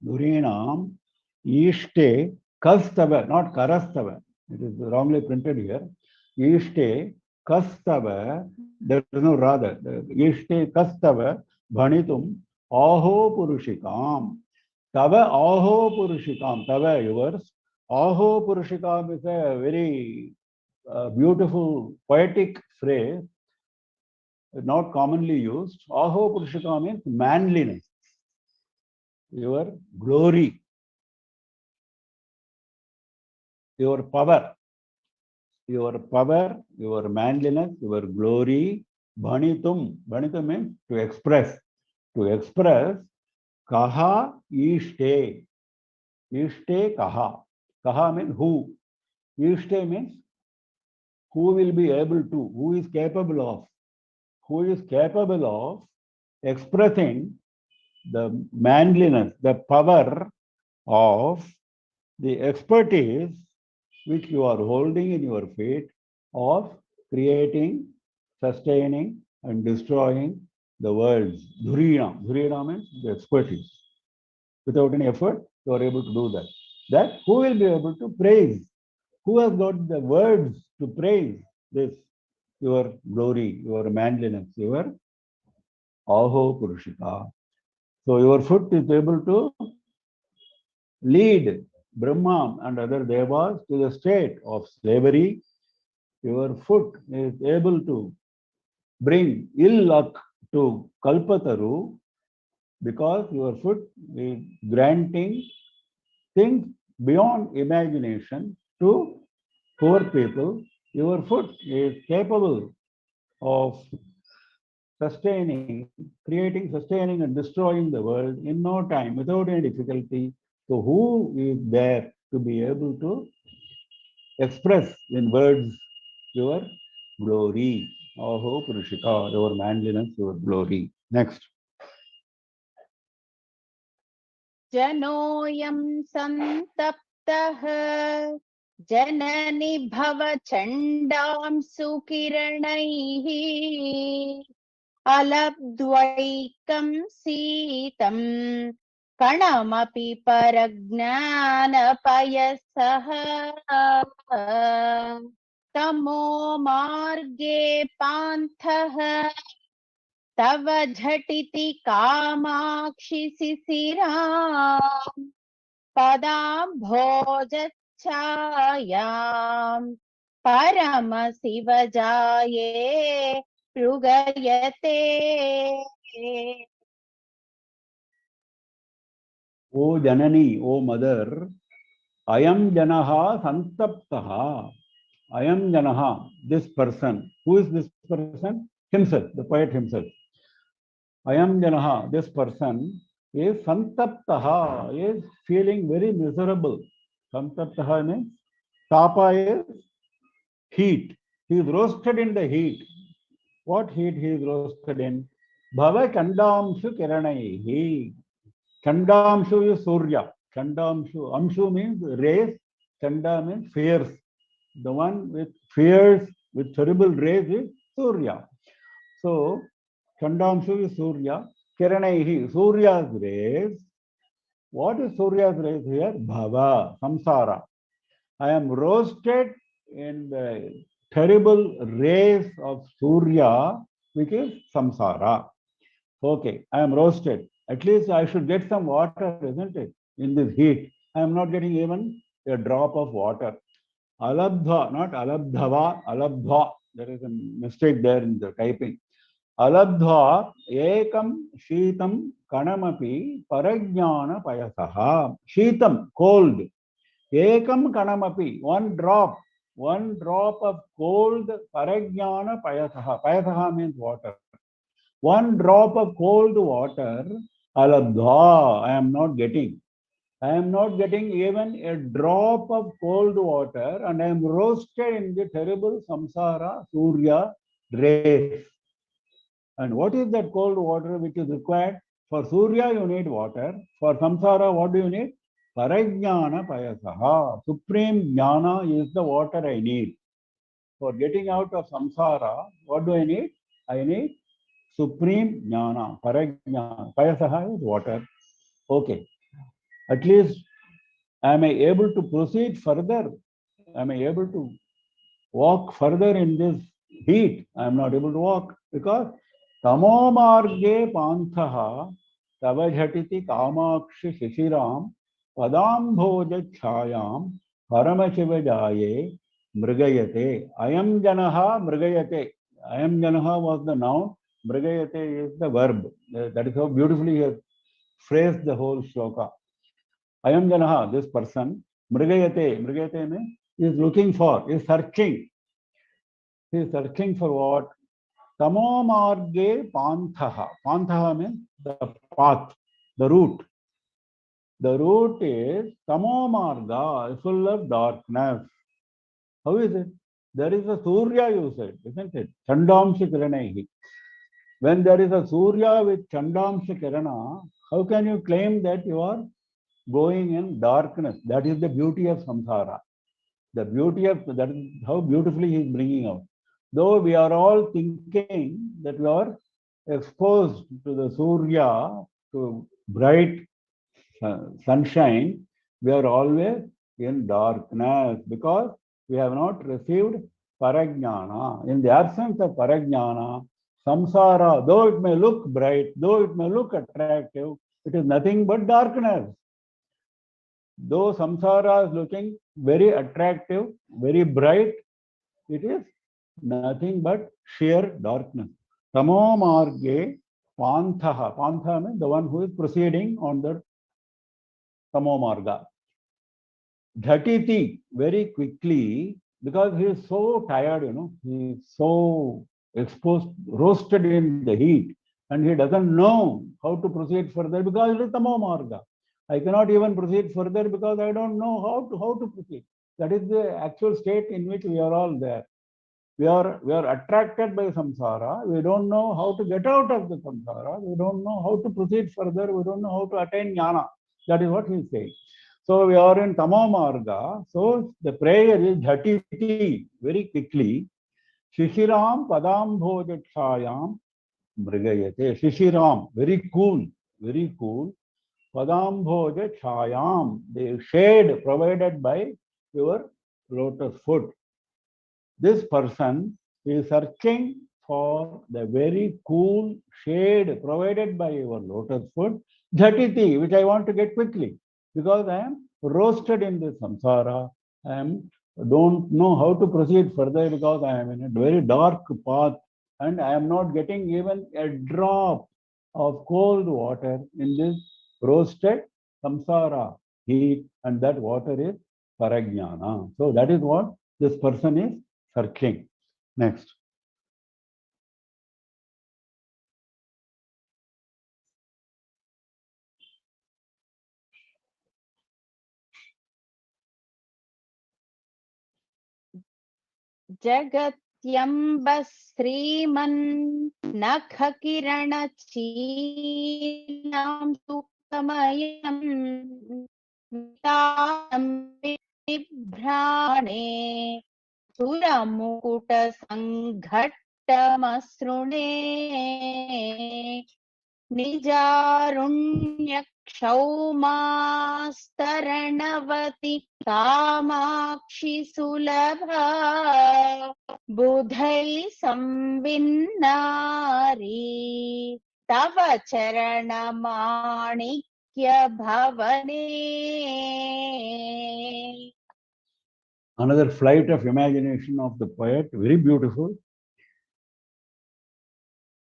S1: Dhurinam, Ishte, Kastava, not Karastava. It is wrongly printed here. Ishte, Kastava, there is no rather. Ishte, Kastava, Bhanitum, Aho Purushikam. Tava Aho Purushikam. Tava, yours. Aho Purushikam is a very beautiful poetic phrase, not commonly used. Aho Purushikam means manliness, your glory, your power, your manliness, your glory. Bhanitum. Bhanitum means to express. To express. Kaha ishte. Ishte kaha. Kaha means who. Ishte means who will be able to, who is capable of. Who is capable of expressing the manliness, the power of the expertise which you are holding in your feet of creating, sustaining, and destroying the world. Dhurina. Dhurina means the expertise. Without any effort, you are able to do that. That who will be able to praise? Who has got the words to praise this? Your glory, your manliness, your Aho Purushika. So your foot is able to lead Brahma and other devas to the state of slavery. Your foot is able to bring ill luck to Kalpataru because your foot is granting things beyond imagination to poor people. Your foot is capable of sustaining, creating, sustaining, and destroying the world in no time, without any difficulty. So, who is there to be able to express in words your glory? Aho Purushika, your manliness, your glory. Next.
S2: Janoyam santaptah janani bhava chandam sukiranaihi alabdvaikam sitam kanamapi paragnanapayasah tamo marge pantah तव झटिति Kamakshi शिशिराम् पदाम्भोजच्छायाम् परमशिवजाये ऋगयते.
S1: O Janani, O Mother, Ayam janaha santaptaha. Ayam janaha, this person. Who is this person? Himself, the poet himself. Ayam janaha, this person is santaptaha, is feeling very miserable. Santaptaha means tapa is heat. He is roasted in the heat. What heat he is roasted in? Bhava Chandamshu Kiranaihi. Chandamshu is Surya. Chandamshu. Amshu means rays. Chanda means fierce. The one with fierce, with terrible rays is Surya. So, Chandamshu is Surya. Kiranaihi. Surya's rays. What is Surya's rays here? Bhava, samsara. I am roasted in the terrible rays of Surya, which is samsara. Okay, I am roasted. At least I should get some water, isn't it? In this heat, I am not getting even a drop of water. Alabdha, not alabdhava, alabdha. There is a mistake there in the typing. Alabdha ekam sheetam kanamapi parajnana payasaha. Sheetam, cold. Ekam kanamapi, one drop of cold parajnana payasaha. Payasaha means water. One drop of cold water, alabdha, I am not getting. I am not getting even a drop of cold water, and I am roasted in the terrible samsara Surya rays. And what is that cold water which is required? For Surya, you need water. For samsara, what do you need? Parajnana payasaha. Supreme jnana is the water I need. For getting out of samsara, what do I need? I need supreme jnana, parajnana. Payasaha is water. Okay. At least am I able to proceed further? Am I able to walk further in this heat? I am not able to walk because tamo marge panthaha tavajhatiti kamakshi shishiram padambhoja chayam paramasivajaye mrigayate. Ayam janaha mrigayate. Ayam janaha was the noun. Mrigayate is the verb. That is how beautifully he has phrased the whole shloka. Ayam janaha, this person, mrigayate. Mrigayate means he is looking for, is searching. He is searching for what? Tamo marge panthaha. Panthaha means the path, the route. The route is tamo marga, full of darkness. How is it? There is a Surya, you said, isn't it? Chandamsha Kiranaihi. When there is a Surya with Chandamsha Kirana, how can you claim that you are going in darkness? That is the beauty of samsara. The beauty of that is how beautifully he is bringing out. Though we are all thinking that we are exposed to the Surya, to bright sunshine, we are always in darkness because we have not received parajnana. In the absence of parajnana, samsara, though it may look bright, though it may look attractive, it is nothing but darkness. Though samsara is looking very attractive, very bright, it is nothing but sheer darkness. Tamo marge panthaha. Pantha means the one who is proceeding on the tamo marga. Dhatiti, very quickly, because he is so tired, he is so exposed, roasted in the heat, and he doesn't know how to proceed further because it is tamo marga. I cannot even proceed further because I don't know how to proceed. That is the actual state in which we are all there. We are attracted by samsara. We don't know how to get out of the samsara. We don't know how to proceed further. We don't know how to attain jnana. That is what he is saying. So we are in tamo marga. So the prayer is dhatiti, very quickly. Shishiram padambhoja chayam mrigayate. Shishiram, very cool, very cool. Padambhoja chayam, the shade provided by your lotus foot. This person is searching for the very cool shade provided by your lotus foot, jhatiti, which I want to get quickly because I am roasted in this samsara. Don't know how to proceed further because I am in a very dark path and I am not getting even a drop of cold water in this roasted samsara heat, and that water is parajnana. So that is what this person is searching. Next.
S2: जगत्यम्ब श्रीमन् नख किरण चीनां सुखमयम् बिभ्राणे सुरमुकुट संघट्टमसृणे निजारुण्य क्षौमास्तरणवति कामाक्षि सुलभा बुधै संविन्नारी तव चरण माणिक्य भवने.
S1: Another flight of imagination of the poet, very beautiful.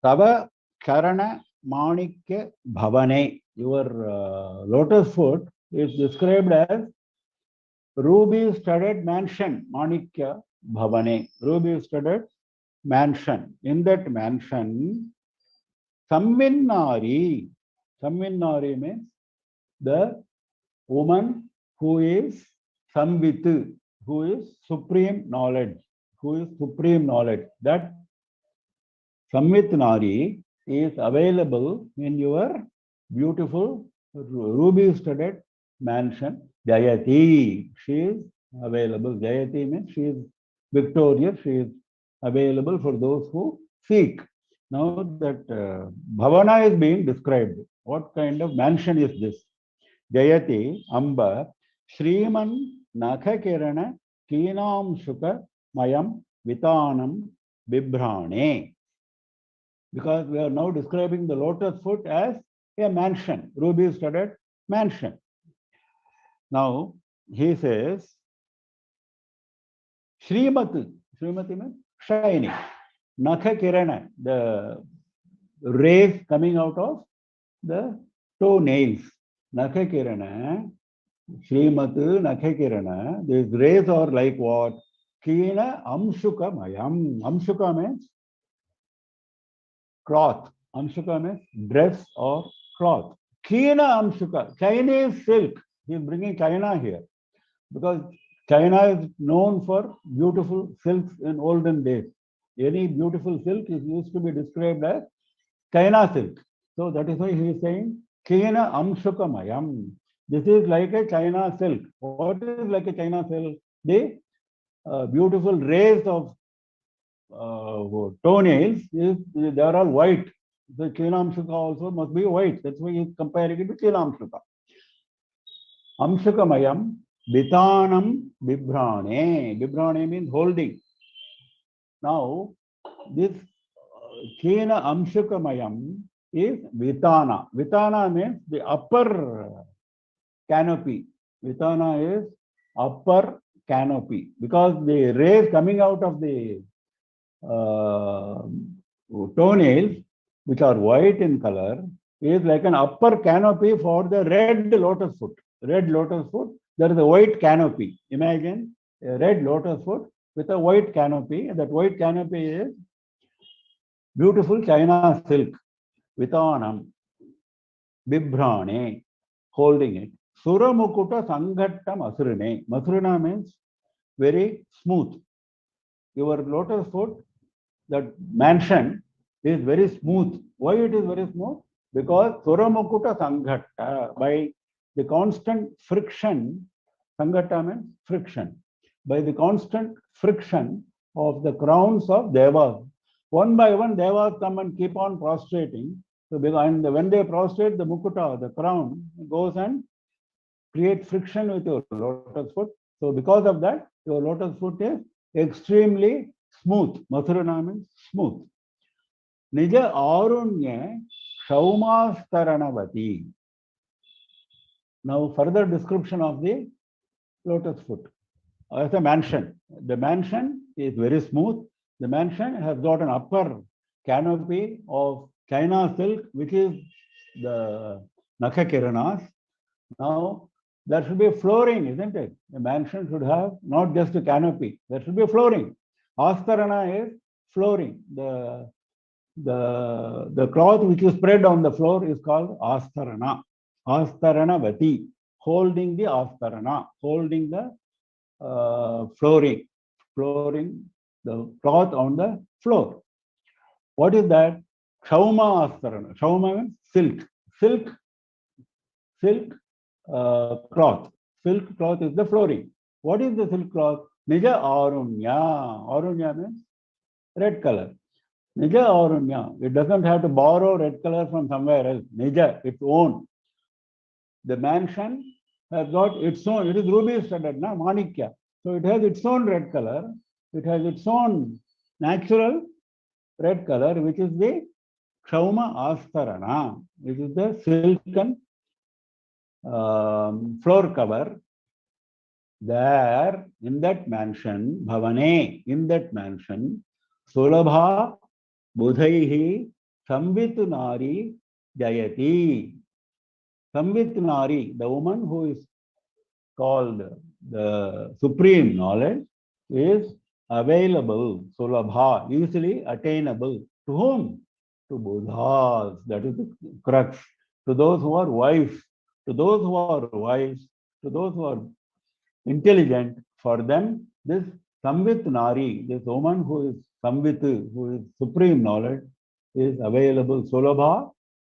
S1: Tava Charana Manikya Bhavane, your lotus foot is described as ruby-studded mansion, Manikya Bhavane, ruby-studded mansion. In that mansion, Samvinnari, Samvinnari means the woman who is Samvit, who is supreme knowledge, That Samvit Nari is available in your beautiful ruby-studded mansion, Jayati. She is available. Jayati means she is victorious. She is available for those who seek. Now that Bhavana is being described. What kind of mansion is this? Jayati Amba Shriman Nakha Kirana Keenam Shuka Mayam Vitanam Bibhrane. Because we are now describing the lotus foot as a mansion, ruby-studded mansion. Now, he says, Srimati means shining. Nakha Kirana, the rays coming out of the toenails. Nakha Kirana, Srimati Nakha Kirana, these rays are like what? Keena Amshuka Mayam. Amshuka means cloth. Amshuka means dress or cloth. Keena Amshuka, Chinese silk. He is bringing China here because China is known for beautiful silks in olden days. Any beautiful silk is used to be described as China silk. So that is why he is saying Keena Amshuka Mayam. This is like a China silk. What is like a China silk? The beautiful rays of toenails, they are all white. The Chinamshuka also must be white. That's why he is comparing it to Chinamshuka. Amshukamayam Vitanam Bibhrane. Bibhrane means holding. Now, this Kena Amshukamayam is Vitana. Vitana means the upper canopy. Vitana is upper canopy because the rays coming out of the toenails, which are white in color, is like an upper canopy for the red lotus foot. Red lotus foot, there is a white canopy. Imagine a red lotus foot with a white canopy. That white canopy is beautiful China silk. Vitanam, Bibhrane, holding it. Suramukuta Sanghattam Asrine. Masrina means very smooth. Your lotus foot, that mansion is very smooth. Why it is very smooth? Because Suramukuta Sanghatta, by the constant friction, Sanghatta means friction, by the constant friction of the crowns of Devas. One by one, Devas come and keep on prostrating. So when they prostrate, the Mukuta, the crown, goes and create friction with your lotus foot. So because of that, your lotus foot is extremely smooth. Mathurana means smooth. Nija Arunya Shaumastaranavati. Now further description of the lotus foot. As a mansion. The mansion is very smooth. The mansion has got an upper canopy of China silk, which is the Nakha Kiranas. Now, there should be flooring, isn't it? The mansion should have not just a canopy. There should be flooring. Astarana is flooring. The cloth which is spread on the floor is called astarana. Astaranavati, holding the astarana, holding the flooring, the cloth on the floor. What is that? Kshauma astarana. Kshauma means silk cloth. Silk cloth is the flooring. What is the silk cloth? Nija arunya. Arunya means red color. Nija arunya. It doesn't have to borrow red color from somewhere else. Nija, its own. The mansion has got its own. It is ruby studded, na manikya. So it has its own red color. It has its own natural red color, which is the Kshauma astarana, which is the silken floor cover. There, in that mansion, Bhavane, in that mansion, Sulabha Budhaihi Samvitu Nari Jayati. Samvit Nari, the woman who is called the supreme knowledge, is available, Sulabha, easily attainable. To whom? To Buddhas, that is the crux. To those who are wise, to those who are wise, to those who are intelligent, for them, this Samvit Nari, this woman who is Samvit, who is supreme knowledge, is available. Sulabha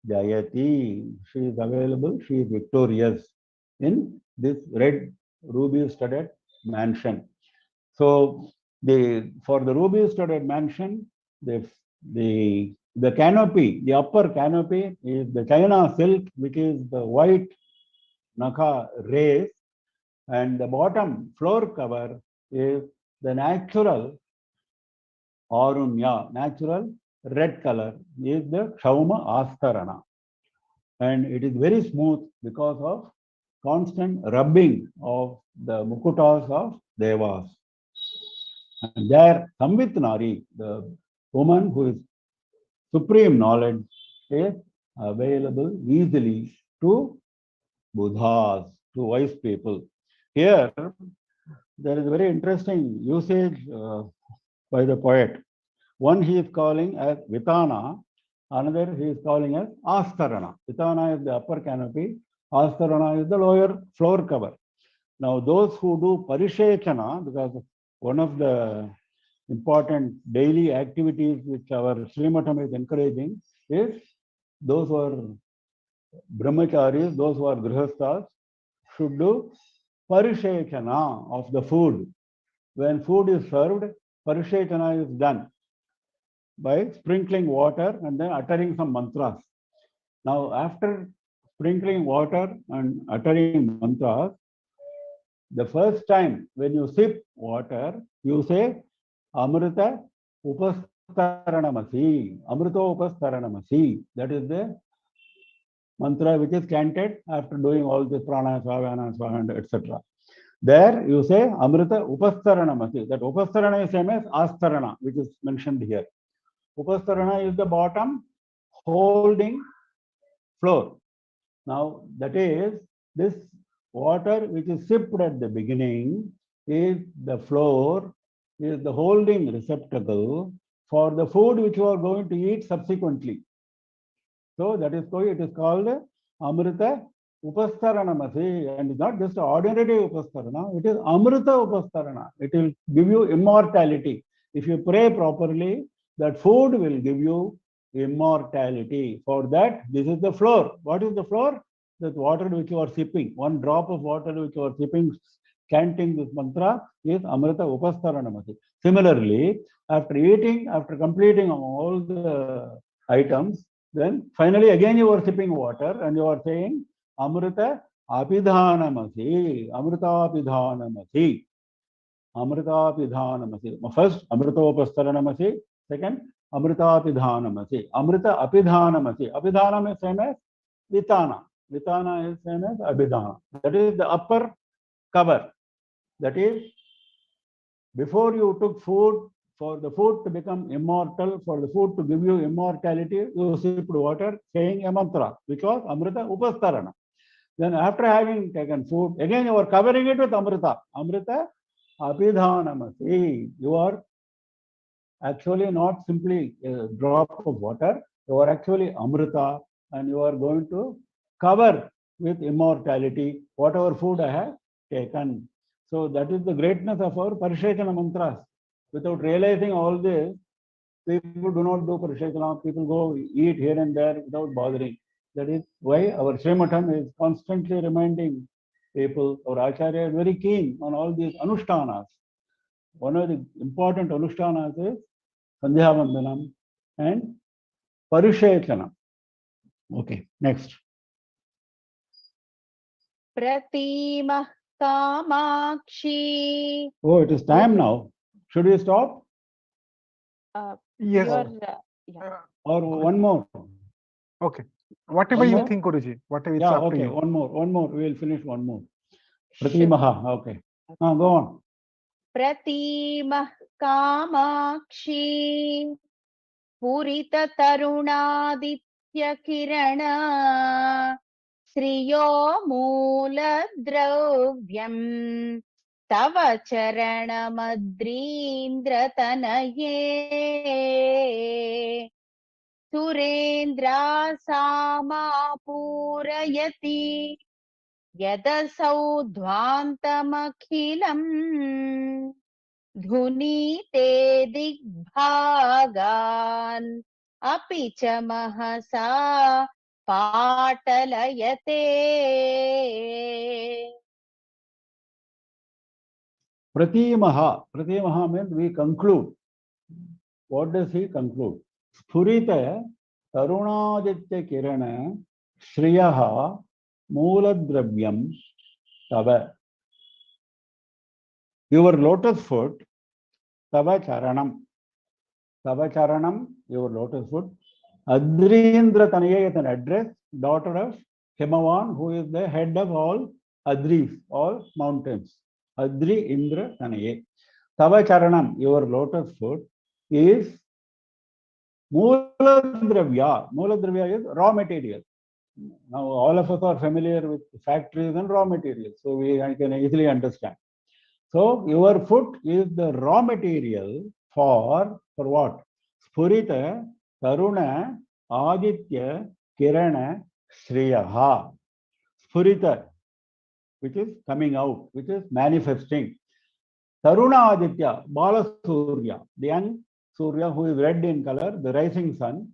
S1: Jayati, she is available, she is victorious in this red ruby studded mansion. So for the ruby studded mansion, the canopy, the upper canopy is the China silk, which is the white Naka race, and the bottom floor cover is the natural Arunya, natural red color, is the Kshauma Astarana. And it is very smooth because of constant rubbing of the mukutas of Devas. And there, Samvit Nari, the woman who is supreme knowledge, is available easily to Buddhas, to wise people. Here, there is a very interesting usage by the poet. One he is calling as Vitana, another he is calling as Astarana. Vitana is the upper canopy, Astarana is the lower floor cover. Now, those who do Parishechana, because one of the important daily activities which our Srimatham is encouraging is those who are brahmacharis, those who are grihasthas, should do Parishechana of the food. When food is served, Parishechana is done by sprinkling water and then uttering some mantras. Now, after sprinkling water and uttering mantras, the first time when you sip water, you say Amrita Upastaranamasi. Amrita Upastaranamasi. That is the mantra which is chanted after doing all this prana, svavana, svahanda, etc. There you say Amrita Upastaranamasi. That Upastarana is same as Astarana, which is mentioned here. Upastarana is the bottom holding floor. Now, that is, this water which is sipped at the beginning is the floor, is the holding receptacle for the food which you are going to eat subsequently. So that is why it is called Amrita Upastaranamasi, and it's not just ordinary Upastarana, it is Amrita Upastarana. It will give you immortality. If you pray properly, that food will give you immortality. For that, this is the floor. What is the floor? That water which you are sipping, one drop of water which you are sipping, chanting this mantra is Amrita Upastaranamasi. Similarly, after eating, after completing all the items, then finally again you are sipping water and you are saying Amrita Apidhanamasi, Amrita Apidhanamasi, Amrita Apidhanamasi. First, Amrita Upastaranamasi. Second, Amrita Apidhanamasi. Amrita Apidhanamasi. Apidhanam is same as Vitana. Vitana is same as Abhidhana. That is the upper cover. That is, before you took food, for the food to become immortal, for the food to give you immortality, you sipped water saying a mantra, which was Amrita Upastarana. Then after having taken food, again you are covering it with Amrita. Amrita Abhidhanamasi. You are actually not simply a drop of water, you are actually Amrita, and you are going to cover with immortality whatever food I have taken. So that is the greatness of our Parishechana mantras. Without realizing all this, people do not do Parishechana, people go eat here and there without bothering. That is why our Srimatham is constantly reminding people, our Acharya is very keen on all these Anushtanas. One of the important Anushtanas is Sandhya Vandanam and Parishechanam. Okay, next.
S2: Pratimah Kamakshi.
S1: Oh, it is time now. Should we stop?
S3: Yes.
S2: Yeah.
S1: Or one more?
S3: Okay. Whatever
S1: One
S3: you
S1: more?
S3: think, Guruji. Whatever it's
S1: Yeah,
S3: up to
S1: okay,
S3: you.
S1: one more. We will finish one more.
S2: Sure.
S1: Pratimaha, okay. Go on.
S2: Pratimah Kamakshi. Purita Tarunaditya Kirana. Sriyo Moola Dravyam. Tava Charana Madrindra Tanaye. Surendra Sama Purayati. Yadasau Dhwantamakhilam. Dhunite Digbhagan. Api cha Mahasa Patalayate.
S1: Pratimaha. Pratimaha means we conclude. What does he conclude? Spurita Tarunaditya Kirana Shriyaha Mooladravyam Tava. Your lotus foot, Tava Charanam. Tava Charanam, your lotus foot. Adrindra Tanaya is an address, daughter of Himavan, who is the head of all Adris, all mountains. Adri Indra Tanaye. Tava Charanam, your lotus foot, is Mooladravya. Mooladravya is raw material. Now, all of us are familiar with factories and raw materials, so I can easily understand. So, your foot is the raw material for what? Spurita, Taruna, Aditya, Kirana, Shriyaha. Spurita, which is coming out, which is manifesting. Taruna Aditya, Bala Surya, the young Surya who is red in color, the rising sun,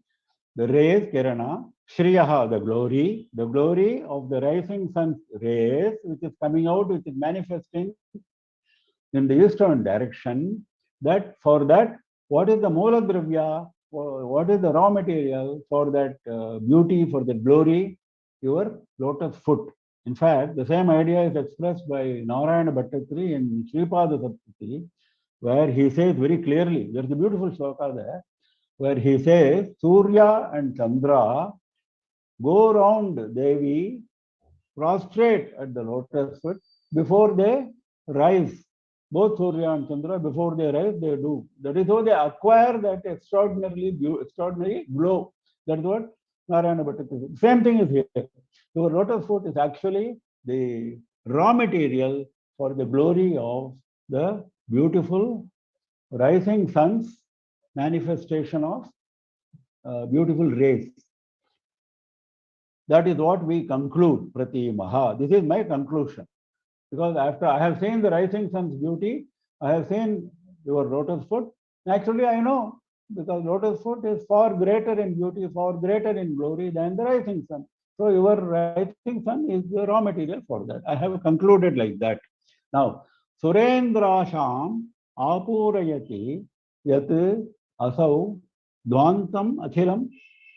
S1: the rays, Kirana, Shriyaha, the glory of the rising sun's rays, which is coming out, which is manifesting in the eastern direction. That for that, what is the Moola Dravya? What is the raw material for that beauty, for the glory? Your lotus foot. In fact, the same idea is expressed by Narayana Bhattatri in Sripada Saptati, where he says very clearly, there's a beautiful sloka there, where he says, Surya and Chandra go round Devi, prostrate at the lotus foot before they rise. Both Surya and Chandra, before they rise, they do. That is how they acquire that extraordinary glow. That is what Narayana Bhattatri. Same thing is here. Your lotus foot is actually the raw material for the glory of the beautiful rising sun's manifestation of beautiful rays. That is what we conclude, Pratimaha. This is my conclusion. Because after I have seen the rising sun's beauty, I have seen your lotus foot. Naturally, I know, because lotus foot is far greater in beauty, far greater in glory than the rising sun. So your rising sun is the raw material for that. I have concluded like that. Now, Surendrasham Apurayati Yat Asau Dvantam Akhilam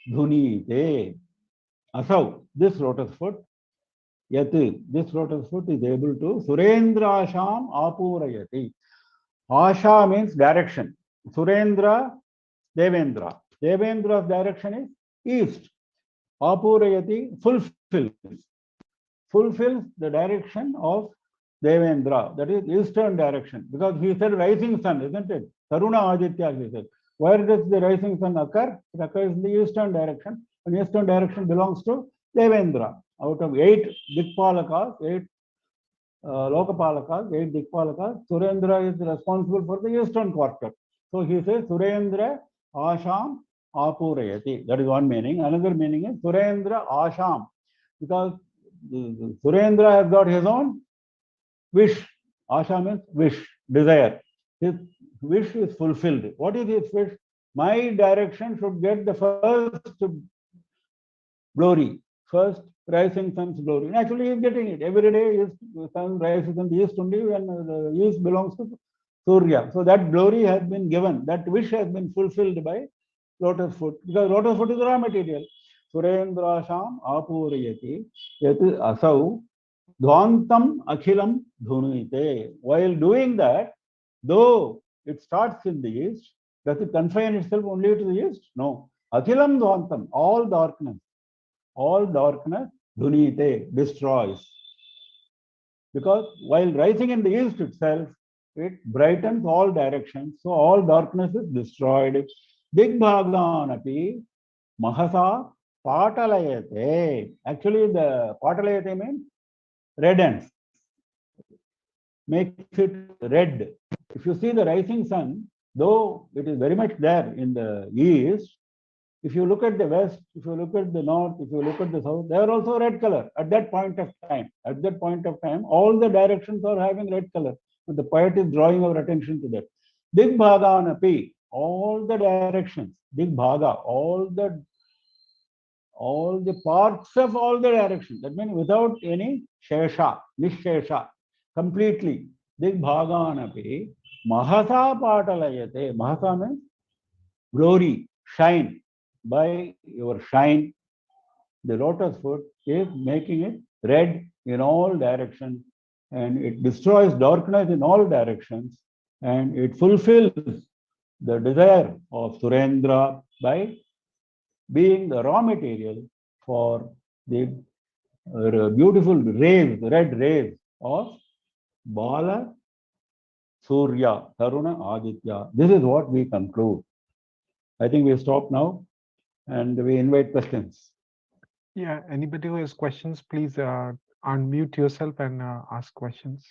S1: Dhunite. Asau, this lotus foot, Yati, this lotus foot is able to Surendrasham Apurayati. Asha means direction. Surendra, Devendra. Devendra's direction is east. Apurayati fulfills the direction of Devendra, that is eastern direction, because he said rising sun, isn't it? Taruna Aditya, he said. Where does the rising sun occur? It occurs in the eastern direction, and eastern direction belongs to Devendra. Out of 8 Dikpalakas, 8 Lokapalakas, 8 Dikpalakas, Surendra is responsible for the eastern quarter. So he says Surendra Asham Apurayati. That is one meaning. Another meaning is Surendra Asham, because Surendra has got his own wish. Asha means wish, desire. His wish is fulfilled. What is his wish? My direction should get the first glory, first rising sun's glory. Naturally, he is getting it. Every day, his sun rises in the east only, when the east belongs to Surya. So that glory has been given. That wish has been fulfilled by lotus foot, because lotus foot is the raw material. Surendrasham apurayati yat asau dvantam akhilam dhunite. While doing that, though it starts in the east, does it confine itself only to the east? No. Akhilam dvantam, all darkness, dhunite, destroys. Because while rising in the east itself, it brightens all directions, so all darkness is destroyed. Digbhaganapi mahasa patalayate. Actually, the patalayate means reddens, makes it red. If you see the rising sun, though it is very much there in the east, if you look at the west, if you look at the north, if you look at the south, they are also red color at that point of time. At that point of time, all the directions are having red color. So the poet is drawing our attention to that. Digbhaganapi, all the directions, Digbhaga, all the parts of all the directions. That means without any shesha, nishesha, completely. Digbhaganapi, mahasa patalayate. Mahasa means glory, shine. By your shine, the lotus foot is making it red in all directions, and it destroys darkness in all directions, and it fulfills the desire of Surendra by being the raw material for the beautiful rays, red rays of Bala, Surya, Taruna, Aditya. This is what we conclude. I think we stop now and we invite questions.
S3: Yeah, anybody who has questions, please unmute yourself and ask questions.